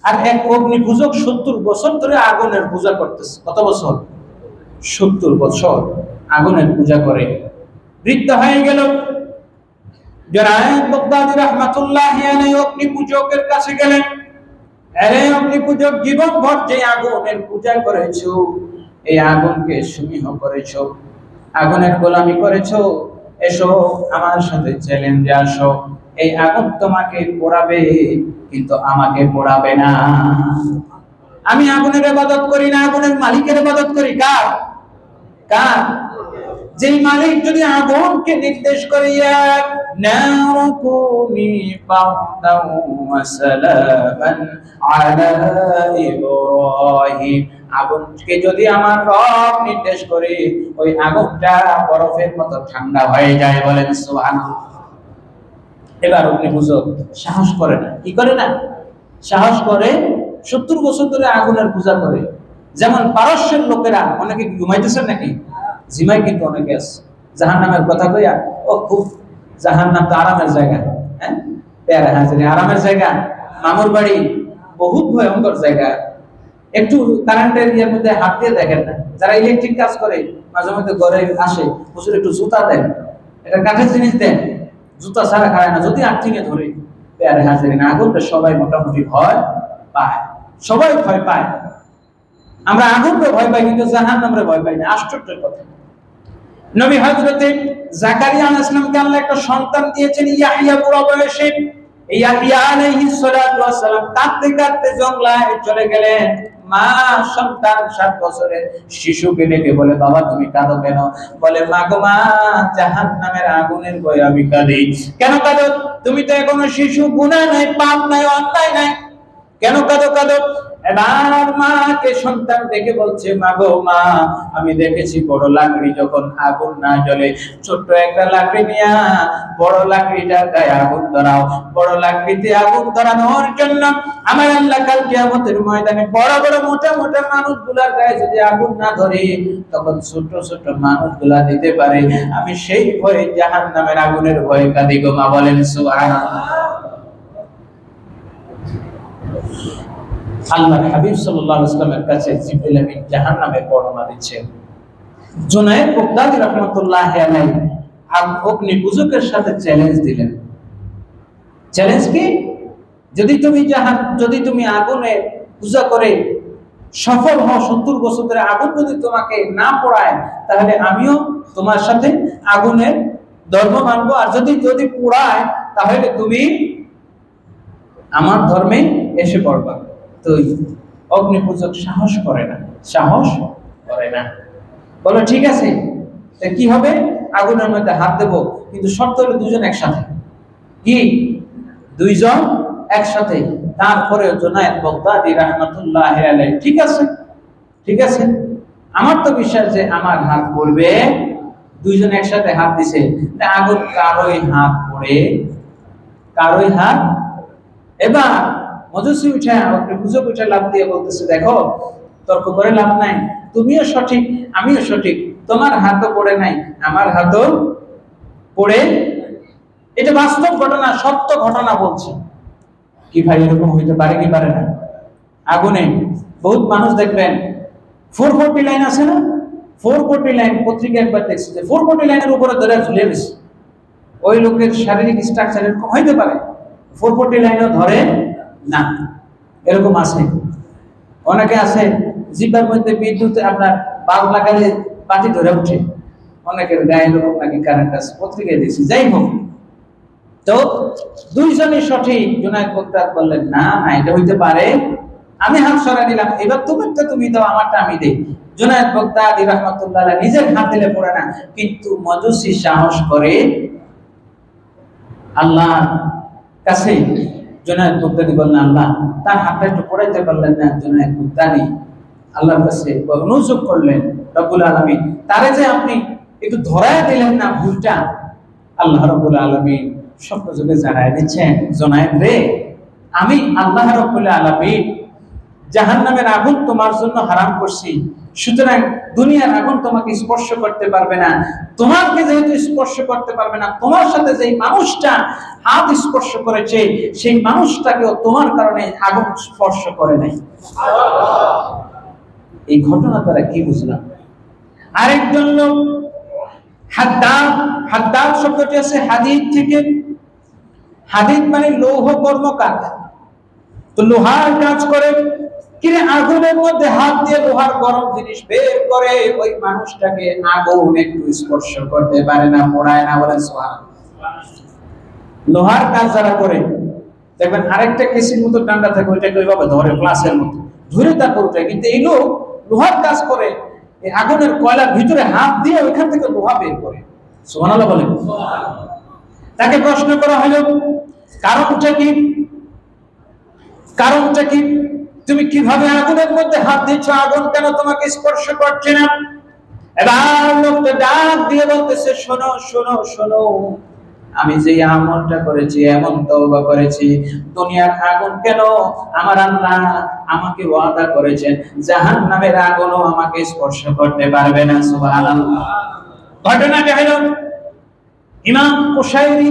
S1: আর এক অগ্নি পূজক 70 বছর ধরে আগুনের পূজা করতেছে। কত বছর? 70 বছর আগুনের পূজা করে বৃদ্ধ হয়ে গেল। জুনায়েদ বাগদাদী রাহমাতুল্লাহি আলাইহি অগ্নি পূজকের কাছে গেলেন। আরে অগ্নি পূজক, জীবনভর যে আগুনের পূজা করেছো, এই আগুনকে সমীহ করেছো, আগুনের গোলামি করেছো, এসো আমার সাথে চ্যালেঞ্জে আসো। এই আগুন তোমাকে পোড়াবে কিন্তু আমাকে পোড়াবে না। আমি আগুনের ইবাদত করি না, আগুনের মালিকের ইবাদত করি। কার? কার? যেই মালিক যদি আগুনকে নির্দেশ করে নারকুনি বারদান ওয়া সালামান আলা ইব্রাহিম, আগুনকে যদি আমার রব নির্দেশ করে ওই আগুনটা বরফের মতো ঠান্ডা হয়ে যায়। বলেন সুবহানাল্লাহ। এবার অগ্নিপূজক সাহস করে না। কি করে না? সাহস করে। 70 বছর ধরে আগুনের পূজা করে। যেমন পারস্যের লোকেরা অনেকে ঘুমাইতেছেন নাকি? জিমাই কিন্তু অনেকে আছে। জাহান্নামের কথা কইয়া ও খুব জাহান্নাম তো আরামের জায়গা। হ্যাঁ, প্যারা হাজিরে আরামের জায়গা। মামুর বাড়ি বহুত ভয়ঙ্কর জায়গা। একটু কারেন্টের ইয়ার মধ্যে হাত দিয়ে দেখেন না। যারা ইলেকট্রিক কাজ করে মাঝে মধ্যে ঘরে আসে, হুজুর একটু জুতা দেন, এটা কাঠের জিনিস দেন, জুতা ছাড়া খায় না, যদি আর্থিকে ধরে। প্যারা হাজিরে না, আগুনটা সবাই মোটামুটি ভয় পায়, সবাই ভয় পায়। আমরা আগুনকে ভয় পাই কিন্তু জাহান্নামরে ভয় পাই না। আশ্চর্যের কথা। নবী হযরতে জাকারিয়া আলাইহিস সালামকে আল্লাহ একটা সন্তান দিয়েছেন ইয়াহইয়া বুড়া বয়সে। ইয়াহইয়া আলাইহিস সালাতু ওয়াস সালাম কাঁদতে কাঁদতে জঙ্গলায় চলে গেলেন। মা সন্তান 7 বছরের শিশুকে ডেকে বলে, বাবা তুমি কাঁদো কেন? বলে, মা গো মা, জাহান্নামের আগুনের ভয়ে আমি কাঁদি। কেন কাঁদো? তুমি তো এখনো শিশু, গুনাহ নাই, পাপ নাই, অন্যায় নাই, কেন কাঁদো? কাঁদো। এবার মাকে সন্তান দেখে বলছে, মা গো মা, আমি দেখেছি বড় লাকড়ি যখন আগুন না জ্বলে, ছোট্ট একটা লাকড়ি নিয়া বড় লাকড়িটার গায়ে আগুন ধরাও। বড় লাকড়িতে আগুন ধরানোর জন্য আমার আল্লাহ কাল কিয়ামতের ময়দানে বড় বড় মোটা মোটা মানুষগুলার গায়ে যদি আগুন না ধরে, তখন ছোট ছোট মানুষগুলা দিতে পারে। আমি সেই ভয়ে জাহান্নামের আগুনের ভয়ে কাঁদি গো মা। বলেন সুবহানাল্লাহ। আল্লাহর হাবিব সাল্লাল্লাহু আলাইহি ওয়াসাল্লামের কাছে জিবরিল আমিন জাহান্নামের বর্ণনা দিচ্ছেন। জুনায়েদ বাগদাদী রাহমাতুল্লাহি আলাইহি অগ্নি পূজকের সাথে চ্যালেঞ্জ দিলেন। চ্যালেঞ্জ কি? যদি তুমি আগুনে পূজা করে সফল হও, 70 বছর ধরে আগুন যদি তোমাকে না পোড়ায়, তাহলে আমিও তোমার সাথে আগুনের ধর্ম মানবো, আর যদি পোড়ায় তাহলে তুমি আমার ধর্মে এসে পড়বা। তো অগ্নি পূজক সাহস করে না, বলো ঠিক আছে, কি হবে, আগুনের মধ্যে হাত দেব, কিন্তু শর্ত হলো দুজন একসাথে। কি? দুইজন একসাথে। তারপরে জুনায়েদ বাগদাদী রাহমাতুল্লাহি আলাইহি ঠিক আছে, আমার তো বিশ্বাস যে আমার হাত পড়বে। দুইজন একসাথে হাত দিছে, আগুন কারোই হাত পড়ে, কারোই হাত। এবার মজুসি উঠে পূজক উঠে লাভ দিয়ে বলতেছে, দেখো তর্ক করে লাভ নাই, তুমিও সঠিক আমিও সঠিক, তোমার হাতও পড়ে নাই আমার হাতও পড়ে। এটা বাস্তব ঘটনা, সত্য ঘটনা বলছি। কি ভাই এরকম হইতে পারে কি পারে না? আগুনে বহুত মানুষ দেখবেন 440 লাইন আছে না, 440 লাইন পত্রিকা একবার দেখছি যে 440 লাইনের উপরে ধরে ঝুলে গেছে। ওই লোকের শারীরিক স্ট্রাকচার এরকম হইতে পারে, 440 লাইনও ধরে না, এরকম আছে। অনেকে আছে জিব্বার মধ্যে বিদ্যুৎ আপনার বাল্ব লাগালে বাতি ধরে উঠে, অনেকের গায়ে এরকম নাকি কারেন্ট আছে, পত্রিকায় দেখছি। যাই হোক, তো দুইজনই সঠিক। জুনায়েদ বাগদাদী বললেন, না এটা হইতে পারে, আমি হাত সরাই দিলাম, এবার তোমারটা তুমি দাও, আমারটা আমি দেই। জুনায়েদ বাগদাদী রাহমাতুল্লাহ আলাইহি নিজের হাত দিলে পড়ে না, কিন্তু মজুসি সাহস করে আল্লাহর কাছে। জুনায়েদ বাগদাদী বললেন, আল্লাহ, তার হাতটা একটু পড়াইতে পারলেন না। জুনায়েদ বাগদাদী আল্লাহর কাছে অনুযোগ করলেন, রব্বুল আলামিন তারে যে আপনি একটু ধরায় দিলেন না ভুলটা, আল্লাহ রব্বুল আলামিন স্বপ্নযোগে জানায় দিচ্ছেন, জুনায়েদ রে, আমি আল্লাহ রব্বুল আলামিন জাহান্নামের আগুন তোমার জন্য হারাম করছি, সুতরাং দুনিয়ার আগুন তোমাকে স্পর্শ করতে পারবে না। তোমাকে যেহেতু স্পর্শ করতে পারবে না, তোমার সাথে যেই মানুষটা হাত স্পর্শ করেছে সেই মানুষটাকেও তোমার কারণে আগুন স্পর্শ করে নাই। এই ঘটনা দ্বারা কি বুঝলাম? আরেকজন লোক হাদ্দাদ শব্দটি আছে হাদিদ থেকে। হাদিদ মানে লৌহ কর্মকার, তো লোহার কাজ করে। কিরে আগুনের মধ্যে হাত দিয়ে লোহার গরম জিনিস বের করে, ওই মানুষটাকে আগুন একটু স্পর্শ করতে পারে না, পোড়ায় না, বলেন সুবহানাল্লাহ। লোহার কাজ যারা করে দেখবেন আরেকটা কেসির মতো ডান্ডা থাকে, ওইটাকে ওইভাবে ধরে গ্লাসের মতো ধরে তারপর উঠে। কিন্তু এই লোক লোহার কাজ করে, এই আগুনের কয়লার ভিতরে হাত দিয়ে ওইখান থেকে লোহা বের করে। সুবহানাল্লাহ বলেন। তাকে প্রশ্ন করা হলো, কারণটা কি? তুমি কিভাবে আগুনের মধ্যে হাত দিচ্ছ? আগুন কেন তোমাকে স্পর্শ করছে না? এবার লোকটা ডাক দিয়ে বলতেছে, শোনো, আমি যে আমলটা করেছি, এমন তওবা করেছি, দুনিয়ার আগুন কেন, আমার আল্লাহ আমাকে ওয়াদা করেছেন জাহান্নামের আগুনও আমাকে স্পর্শ করতে পারবে না। সুবহানাল্লাহ। ঘটনাটা হলো ইমাম কুশাইরি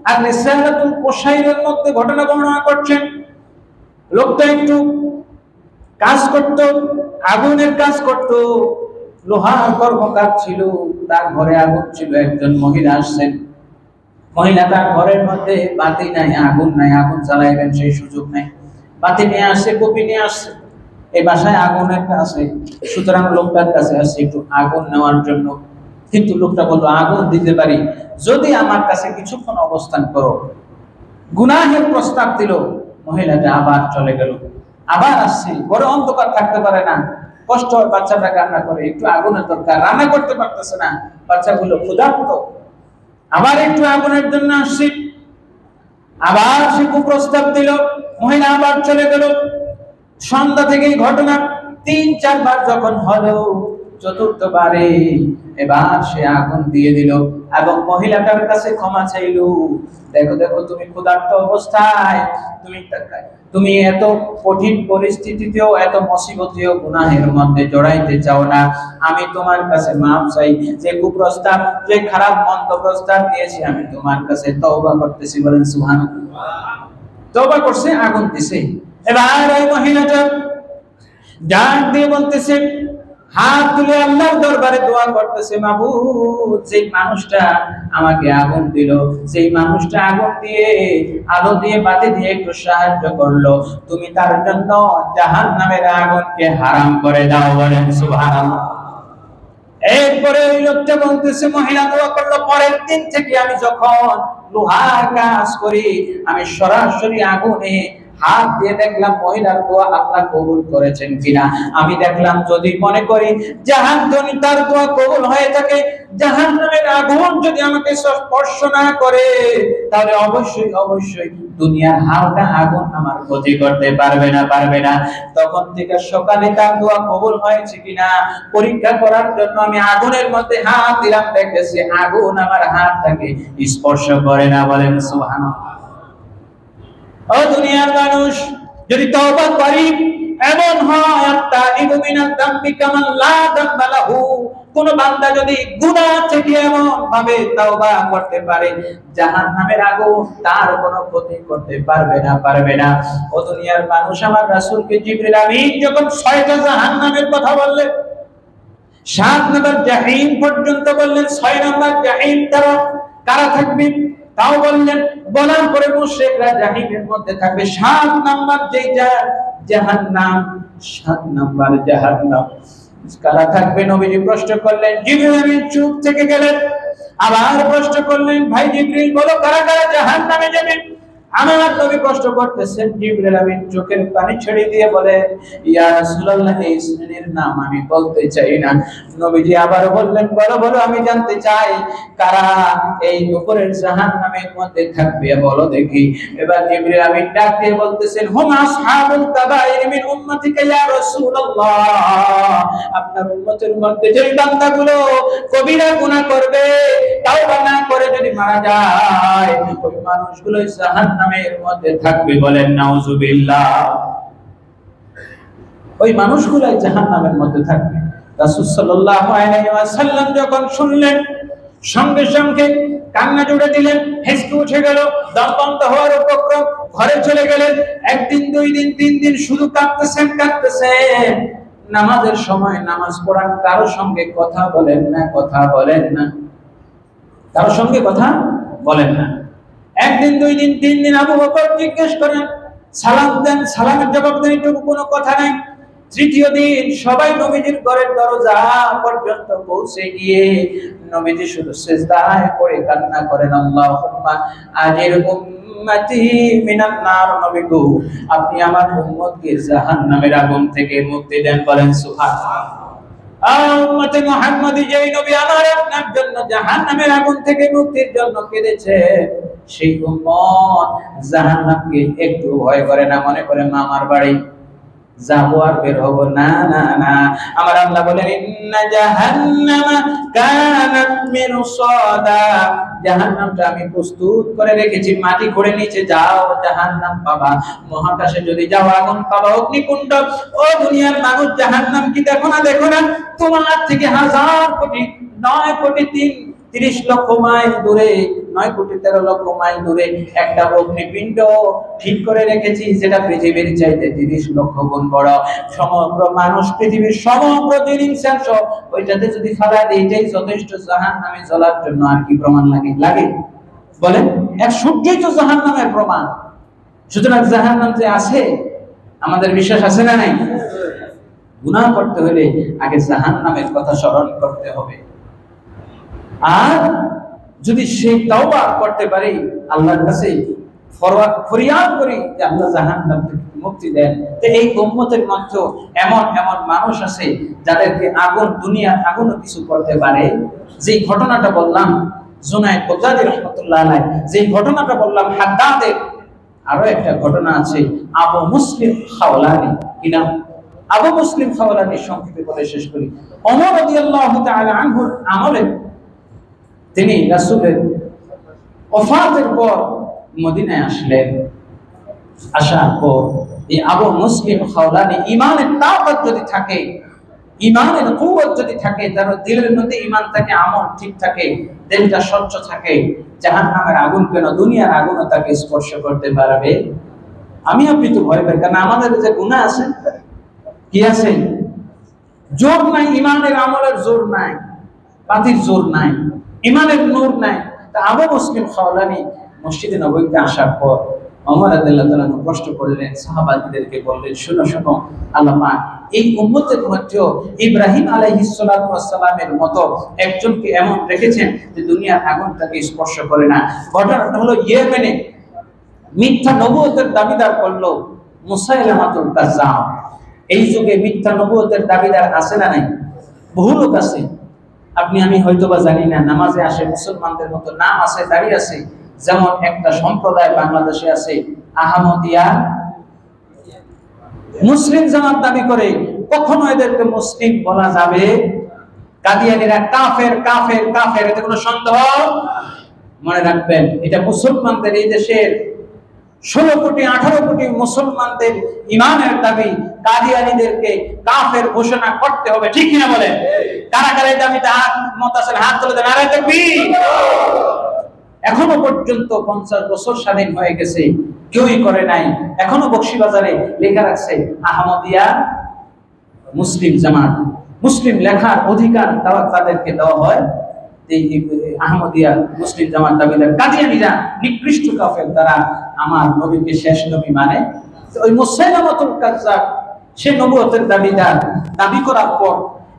S1: আর রিসালাতুল কুশাইরির মধ্যে ঘটনা বর্ণনা করছেন। লোকটা একটু কাজ করত, আগুনের কাজ করত, লোহার কর্মকার ছিল, তার ঘরে আগুন ছিল। একজন মহিলা আসছেন, মহিলা তার ঘরের মধ্যে বাতি নাই, আগুন নাই, আগুন জ্বালাইবেন সেই সুযোগ নাই। বাতি নিয়ে আসছে, কপি নিয়ে আসছে, এই বাসায় আগুনের কাছে, সুতরাং লোকটার কাছে আসছে একটু আগুন নেওয়ার জন্য। কিন্তু লোকটা বলল, আগুন দিতে পারি যদি আমার কাছে কিছুক্ষণ অবস্থান করো। গুনাহের প্রস্তাব দিল। মহিলাটা আবার চলে গেল, আবার আসছে, ঘরে অন্ধকার থাকতে পারে না, কষ্ট হয়, বাচ্চাটা কান্না করে, একটু আগুনের দরকার, রান্না করতে পারতেছে না, বাচ্চাগুলো ক্ষুধার্ত। আবার একটু আগুনের জন্য আসছি, আবার সে কুপ্রস্তাব দিল, মহিলা আবার চলে গেল। সন্ধ্যা থেকে ঘটনা ৩-৪ বার যখন হলো, চতুর্থবারে এবার সে আগুন দিয়ে দিল এবং মহিলাটার কাছে ক্ষমা চাইল। দেখো তুমি ক্ষুধার্ত অবস্থায়, তুমি এত কঠিন পরিস্থিতিতেও, এত মুসিবতেও গুনাহের মধ্যে জড়াইতে চাও না। আমি তোমার কাছে মাফ চাই, যে কুপ্রস্তাব, যে খারাপ মন্দ প্রস্তাব দিয়েছি, আমি তোমার কাছে তওবা করতেছি। বলেন সুবহানাল্লাহ। তওবা করছে, আগুন দিছে। এবার ওই মহিলাটা ডাক দিয়ে বলতেছে, হাত তুলে আল্লাহর দরবারে দোয়া করতেছে, মাবুদ যেই মানুষটা আমাকে আগুন দিল, যেই মানুষটা আগুন দিয়ে আলো দিয়ে বাতি দিয়ে একটু সাহায্য করলো, তুমি তার জন্য জাহান্নামের আগুনকে হারাম করে দাও, বলেন সুবহানাল্লাহ। এরপরে ওই লোকটা বলতেছে, মহিলা দোয়া করলো, পরের দিন থেকে আমি যখন লোহার কাজ করি আমি সরাসরি আগুনে হাত দিয়ে দেখলাম মহিলার দোয়া আল্লাহ কবুল করেছেন কিনা। আমি দেখলাম যদি মনে করি জাহান্নামী তার দোয়া কবুল হয়ে থাকে, জাহান্নামের আগুন যদি আমাকে স্পর্শ না করে, তাহলে অবশ্যই অবশ্যই দুনিয়ার হালকা আগুন আমার ক্ষতি করতে পারবে না। তখন থেকে সকালে তার দোয়া কবুল হয়েছে কিনা পরীক্ষা করার জন্য আমি আগুনের মধ্যে হাত দিলাম, দেখতেছি আগুন আমার হাতটাকে স্পর্শ করে না, বলেন সুবহানাল্লাহ। ও দুনিয়ার মানুষ, যদি তওবা করি এমন হয় আত্তাইবু মিনাদ যামবি কামান লা যামবা লাহু, কোন বান্দা যদি গুনাহ থেকে এমন ভাবে তওবা করতে পারে জাহান্নামের আগুন তার কোনো ক্ষতি করতে পারবে না। ও দুনিয়ার মানুষ, আমার রাসূলকে জিবরিল আমিন যখন 6টা জাহান্নামের কথা বললেন, 7 নম্বর জাহিম পর্যন্ত বললেন, 6 নম্বর জাহিম তারা কারা থাকবে তাও বললেন, বলার পরে মুশরিকরা জাহিমের মধ্যে থাকবে। 7 নাম্বার যেটা জাহান্নাম, 7 নাম্বার জাহান্নাম কারা থাকবে নবীজি প্রশ্ন করলেন। জিবরিল আমিন চুপ থেকে গেলেন, আবার প্রশ্ন করলেন, ভাই জিবরিল বলো কারা কারা জাহান্নামে যাবে। আমার নবী প্রশ্ন করতেছেন, জিবরিল আমিন চোখের পানি ছেড়ে দিয়ে বলে, ইয়া রাসূলুল্লাহ এই শ্রেণীর নাম আমি বলতে চাই না। নবীজি আবার বললেন, বলো বলো আমি জানতে চাই কারা এই উপরের জাহান্নামের মধ্যে থাকবে, বলো দেখি। এবার জিবরিল আমিন ডাক দিয়ে বলতেছেন, হুম আসহাবুল কাবাইর মিন উম্মতিকা ইয়া রাসূলুল্লাহ, আপনার উম্মতের মধ্যে যে বান্দাগুলো কবিরা গুনাহ করবে, তাওবা না করে যদি মারা যায়, ওই মানুষগুলো জাহান্নামের মধ্যে থাকবে, বলেন নাউজুবিল্লাহ। ওই মানুষগুলো জাহান্নামের মধ্যে থাকবে। রাসূল সাল্লাল্লাহু আলাইহি ওয়াসাল্লাম যখন শুনলেন সঙ্গে সঙ্গে কান্না জুড়ে দিলেন, হেসে উঠে গেল, দম বন্ধ হওয়ার উপক্রম, ঘরে চলে গেলেন। একদিন, 2 দিন, 3 দিন শুধু কাঁদতেছেন। নামাজের সময় নামাজ পড়ার কারো সঙ্গে কথা বলেন না, কারো সঙ্গে কথা বলেন না। একদিন, 2 দিন, 3 দিন আবু বকর জিজ্ঞেস করেন, সালাম দেন, সালামের জবাব দেন, এটুকু কোনো কথা নাই। তৃতীয় দিন সবাই নবীজির ঘরের দরজা পর্যন্ত পৌঁছে গিয়ে নবীজি শুধু সিজদায় পড়ে কান্না করেন, আল্লাহুম্মা আজির উম্মতি মিনান নার, নবী গো আপনি আমার উম্মতকে জাহান্নামের আগুন থেকে মুক্তি দেন, বলেন সুবহানাল্লাহ। উম্মতে মুহাম্মদী যেই নবী আমার আপনার জন্য জাহান্নামের আগুন থেকে মুক্তির জন্য কেঁদেছে, সেই উম্মত জাহান্নামকে একটু ভয় করে না, মনে করে মামার বাড়ি যাবো আর বের হবো না। আমার আল্লাহ বলেন, ইন্না জাহান্নামা কানাত মিরসাদা, জাহান্নামটা আমি প্রস্তুত করে রেখেছি, মাটি করে নিচে যাও জাহান্নাম পাবা, মহাকাশে যদি যাও আগুন পাবা, অগ্নিকুণ্ড। ও দুনিয়ার মানুষ, জাহান্নাম কি দেখো না, তোমার থেকে 1000 কোটি 9 কোটি 30 লক্ষ মাইল দূরে, 9 কোটি 13 লক্ষ মাইল দূরে একটা অগ্নিপিণ্ড ঠিক করে রেখেছি, যেটা পৃথিবীর চাইতে 30 লক্ষ গুণ বড়। সমগ্র মানুষ, পৃথিবীর সমগ্র জিনিস ওইটাতে যদি ফেলা দেয়, এটাই যথেষ্ট জাহান্নামে জ্বলার জন্য। আর কি প্রমাণ লাগে বলেন? এক সূর্যই তো জাহান্নামের প্রমাণ। সুতরাং জাহান্নাম যে আছে আমাদের বিশ্বাস আছে না নাই? গুনাহ করতে হলে আগে জাহান্নামের কথা স্মরণ করতে হবে। আর যদি সেই তওবা করতে পারি, আল্লাহর কাছে ফরিয়াদ করি যে আল্লাহ জাহান্নাম থেকে মুক্তি দেন, তো এই উম্মতের মধ্যে এমন মানুষ আছে যাদেরকে দুনিয়ার আগুনও কিছু করতে পারে। যে ঘটনাটা বললাম জুনায়েদ বাগদাদী রাহমাতুল্লাহ আলাইহি, যে ঘটনাটা বললাম হাদ্দাদের, আরো একটা ঘটনা আছে আবু মুসলিম খাওলানি। কি নাম? আবু মুসলিম খাওলানি। সংক্ষেপে বলে শেষ করি। ওমর রাদিয়াল্লাহু তাআলা আনহুর আমলে তিনি রাসূলের ওফাতের পর মদিনায় আসলেন। আসার পর এই আবু মুসলিম খাওলানি ঈমানের তাকত যদি থাকে, ঈমানের কুওয়াত যদি থাকে, তার দিলের মধ্যে ঈমান থাকে, আমল ঠিক থাকে, দিলটা স্বচ্ছ থাকে, জাহান্নামের আগুন কেন দুনিয়ার আগুনও তাকে স্পর্শ করতে পারবে। আমি আপনি তো ভয় পাই, কারণ আমাদের যে গুনাহ আছে, কি আছে? জোর নাই, ইমানের আমলের জোর নাই, বাতির জোর নাই, ইমানের নূর নাই। তা আবু মুসলিম খাওলানি মসজিদে নববীতে আসার পর ওমর রাদিয়াল্লাহু তাআলা প্রশ্ন করলেন, সাহাবাদেরকে বললেন, শোনো শোনো, আল্লাহ পাক এই উম্মতের মধ্যে ইব্রাহিম আলাইহিস সালাতু ওয়াস সালামের মতো একজনকে এমন রেখেছেন যে দুনিয়ার আগুন তাকে স্পর্শ করে না। ঘটনাটা হলো ইয়েমেনে মিথ্যা নবুয়তের দাবিদার করলো মুসাইলামাতুল কাজ্জাব। এই যুগে মিথ্যা নবুয়তের দাবিদার আছে না নাই? বহু লোক আছে, আপনি আমি হয়তোবা জানি না, নামাজে আসে, মুসলমানদের মতো নাম আছে, দাঁড়িয়ে আছে। যেমন একটা সম্প্রদায় বাংলাদেশে আছে আহমদিয়া, মুসলিম জামাত দাবি করে, কখনো এদেরকে মুসলিম বলা যাবে? কাদিয়ানীরা কাফের কাফের কাফের, এতে কোনো সন্দেহ? মনে রাখবেন, এটা মুসলমানদের, এই দেশের 16 কোটি 18 কোটি মুসলমানদের ইমানের দাবি। কাদিয়ানীদেরকে কাফের ঘোষণা করতে হবে, ঠিক কিনা বলেন? কারা কারা এই দাবিতে মত আছেন? হাত তুলে দেন। নারায়ে তাকবীর। এখনো পর্যন্ত 50 বছর স্বাধীন হয়ে গেছে, কেউই করে নাই। এখনো বক্সিবাজারে লেখা রাখছে আহমদিয়া মুসলিম জামাত। মুসলিম লেখার অধিকার তাদেরকে দেওয়া হয়। এই আহমদিয়া মুসলিম জামাত দাবিদার কাদিয়ানীরা নিকৃষ্ট কাফের, তারা আমার নবীকে শেষ নবী মানে। ওই মুসাইলামাতুল কাজ্জাব সে নবুয়তের দাবিদার দাবি করার পর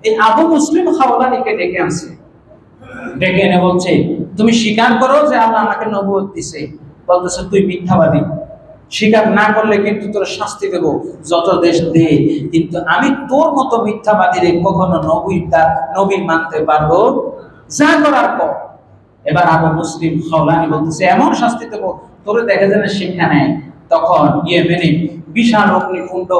S1: এই আবু মুসলিম খাওলানিকে ডেকে আনছে। ডেকে এনে বলছে, তুমি স্বীকার করো যে আল্লাহ আমাকে নবুয়ত দিছে? বলতেছে, তুই মিথ্যাবাদী, স্বীকার না করলে কিন্তু তোর শাস্তি দেব, যত দেশ দে, কিন্তু আমি তোর মতো মিথ্যাবাদীরে কখনো নবী মানতে পারবো? যা করার পর এবার আবু মুসলিম খাওলানি বলতেছে, এমন শাস্তি দেব তোরে দেখে যেন শিক্ষা নেয়। তখন ইয়েমেনে বিশাল অগ্নিকুণ্ড,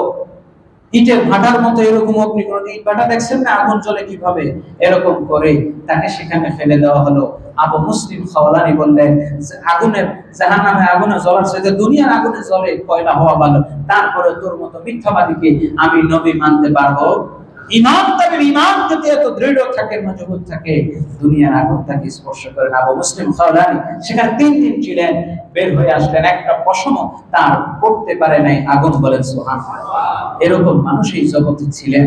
S1: ইটের ভাটার মতো এরকম অগ্নিকুণ্ড, ইট ভাটা দেখছেন না আগুন জ্বলে কিভাবে, এরকম করে তাকে সেখানে ফেলে দেওয়া হলো। আবু মুসলিম খাওলানি বললেন, আগুনের, জাহান্নামে আগুনে জ্বলার সাথে দুনিয়ার আগুনে জ্বলে কয়লা হওয়া ভালো, তারপরে তোর মতো মিথ্যাবাদীকে আমি নবী মানতে পারবো? ইমান, তবে ইমান যদি এত দৃঢ় থাকে, মজবুত থাকে, দুনিয়ার আগুন তাকে স্পর্শ করে না। আবু মুসলিম খাওলানি সেখানে 3 দিন ছিলেন, বের হয়ে আসলেন, একটা পশম তার পড়তে পারে নাই আগুন। বলেন সুবহানাল্লাহ। এরকম মানুষ এই জগতে ছিলেন।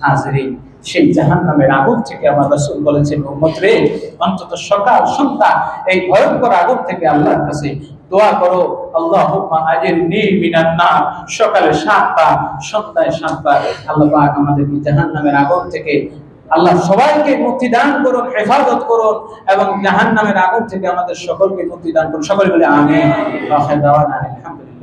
S1: হাজরিন, সেই জাহান্নামের আগুন থেকে আমার রাসূল বলেছেন, উম্মত রে, অন্তত সকাল সন্ধ্যা এই ভয়ঙ্কর আগুন থেকে আল্লাহর কাছে দোয়া করো, আল্লাহুম্মা আজিরনি মিনান নার। সকালে 7 বার, সন্ধ্যায় 7 বার। আল্লাহ পাক আমাদেরকে জাহান্নামের আগুন থেকে, আল্লাহ সবাইকে মুক্তি দান করুন, হেফাজত করুন, এবং জাহান্নামের আগুন থেকে আমাদের সকলকে মুক্তি দান করুন। সকলে বলে আমিন। আখির দাওয়ানা আলহামদুলিল্লাহ।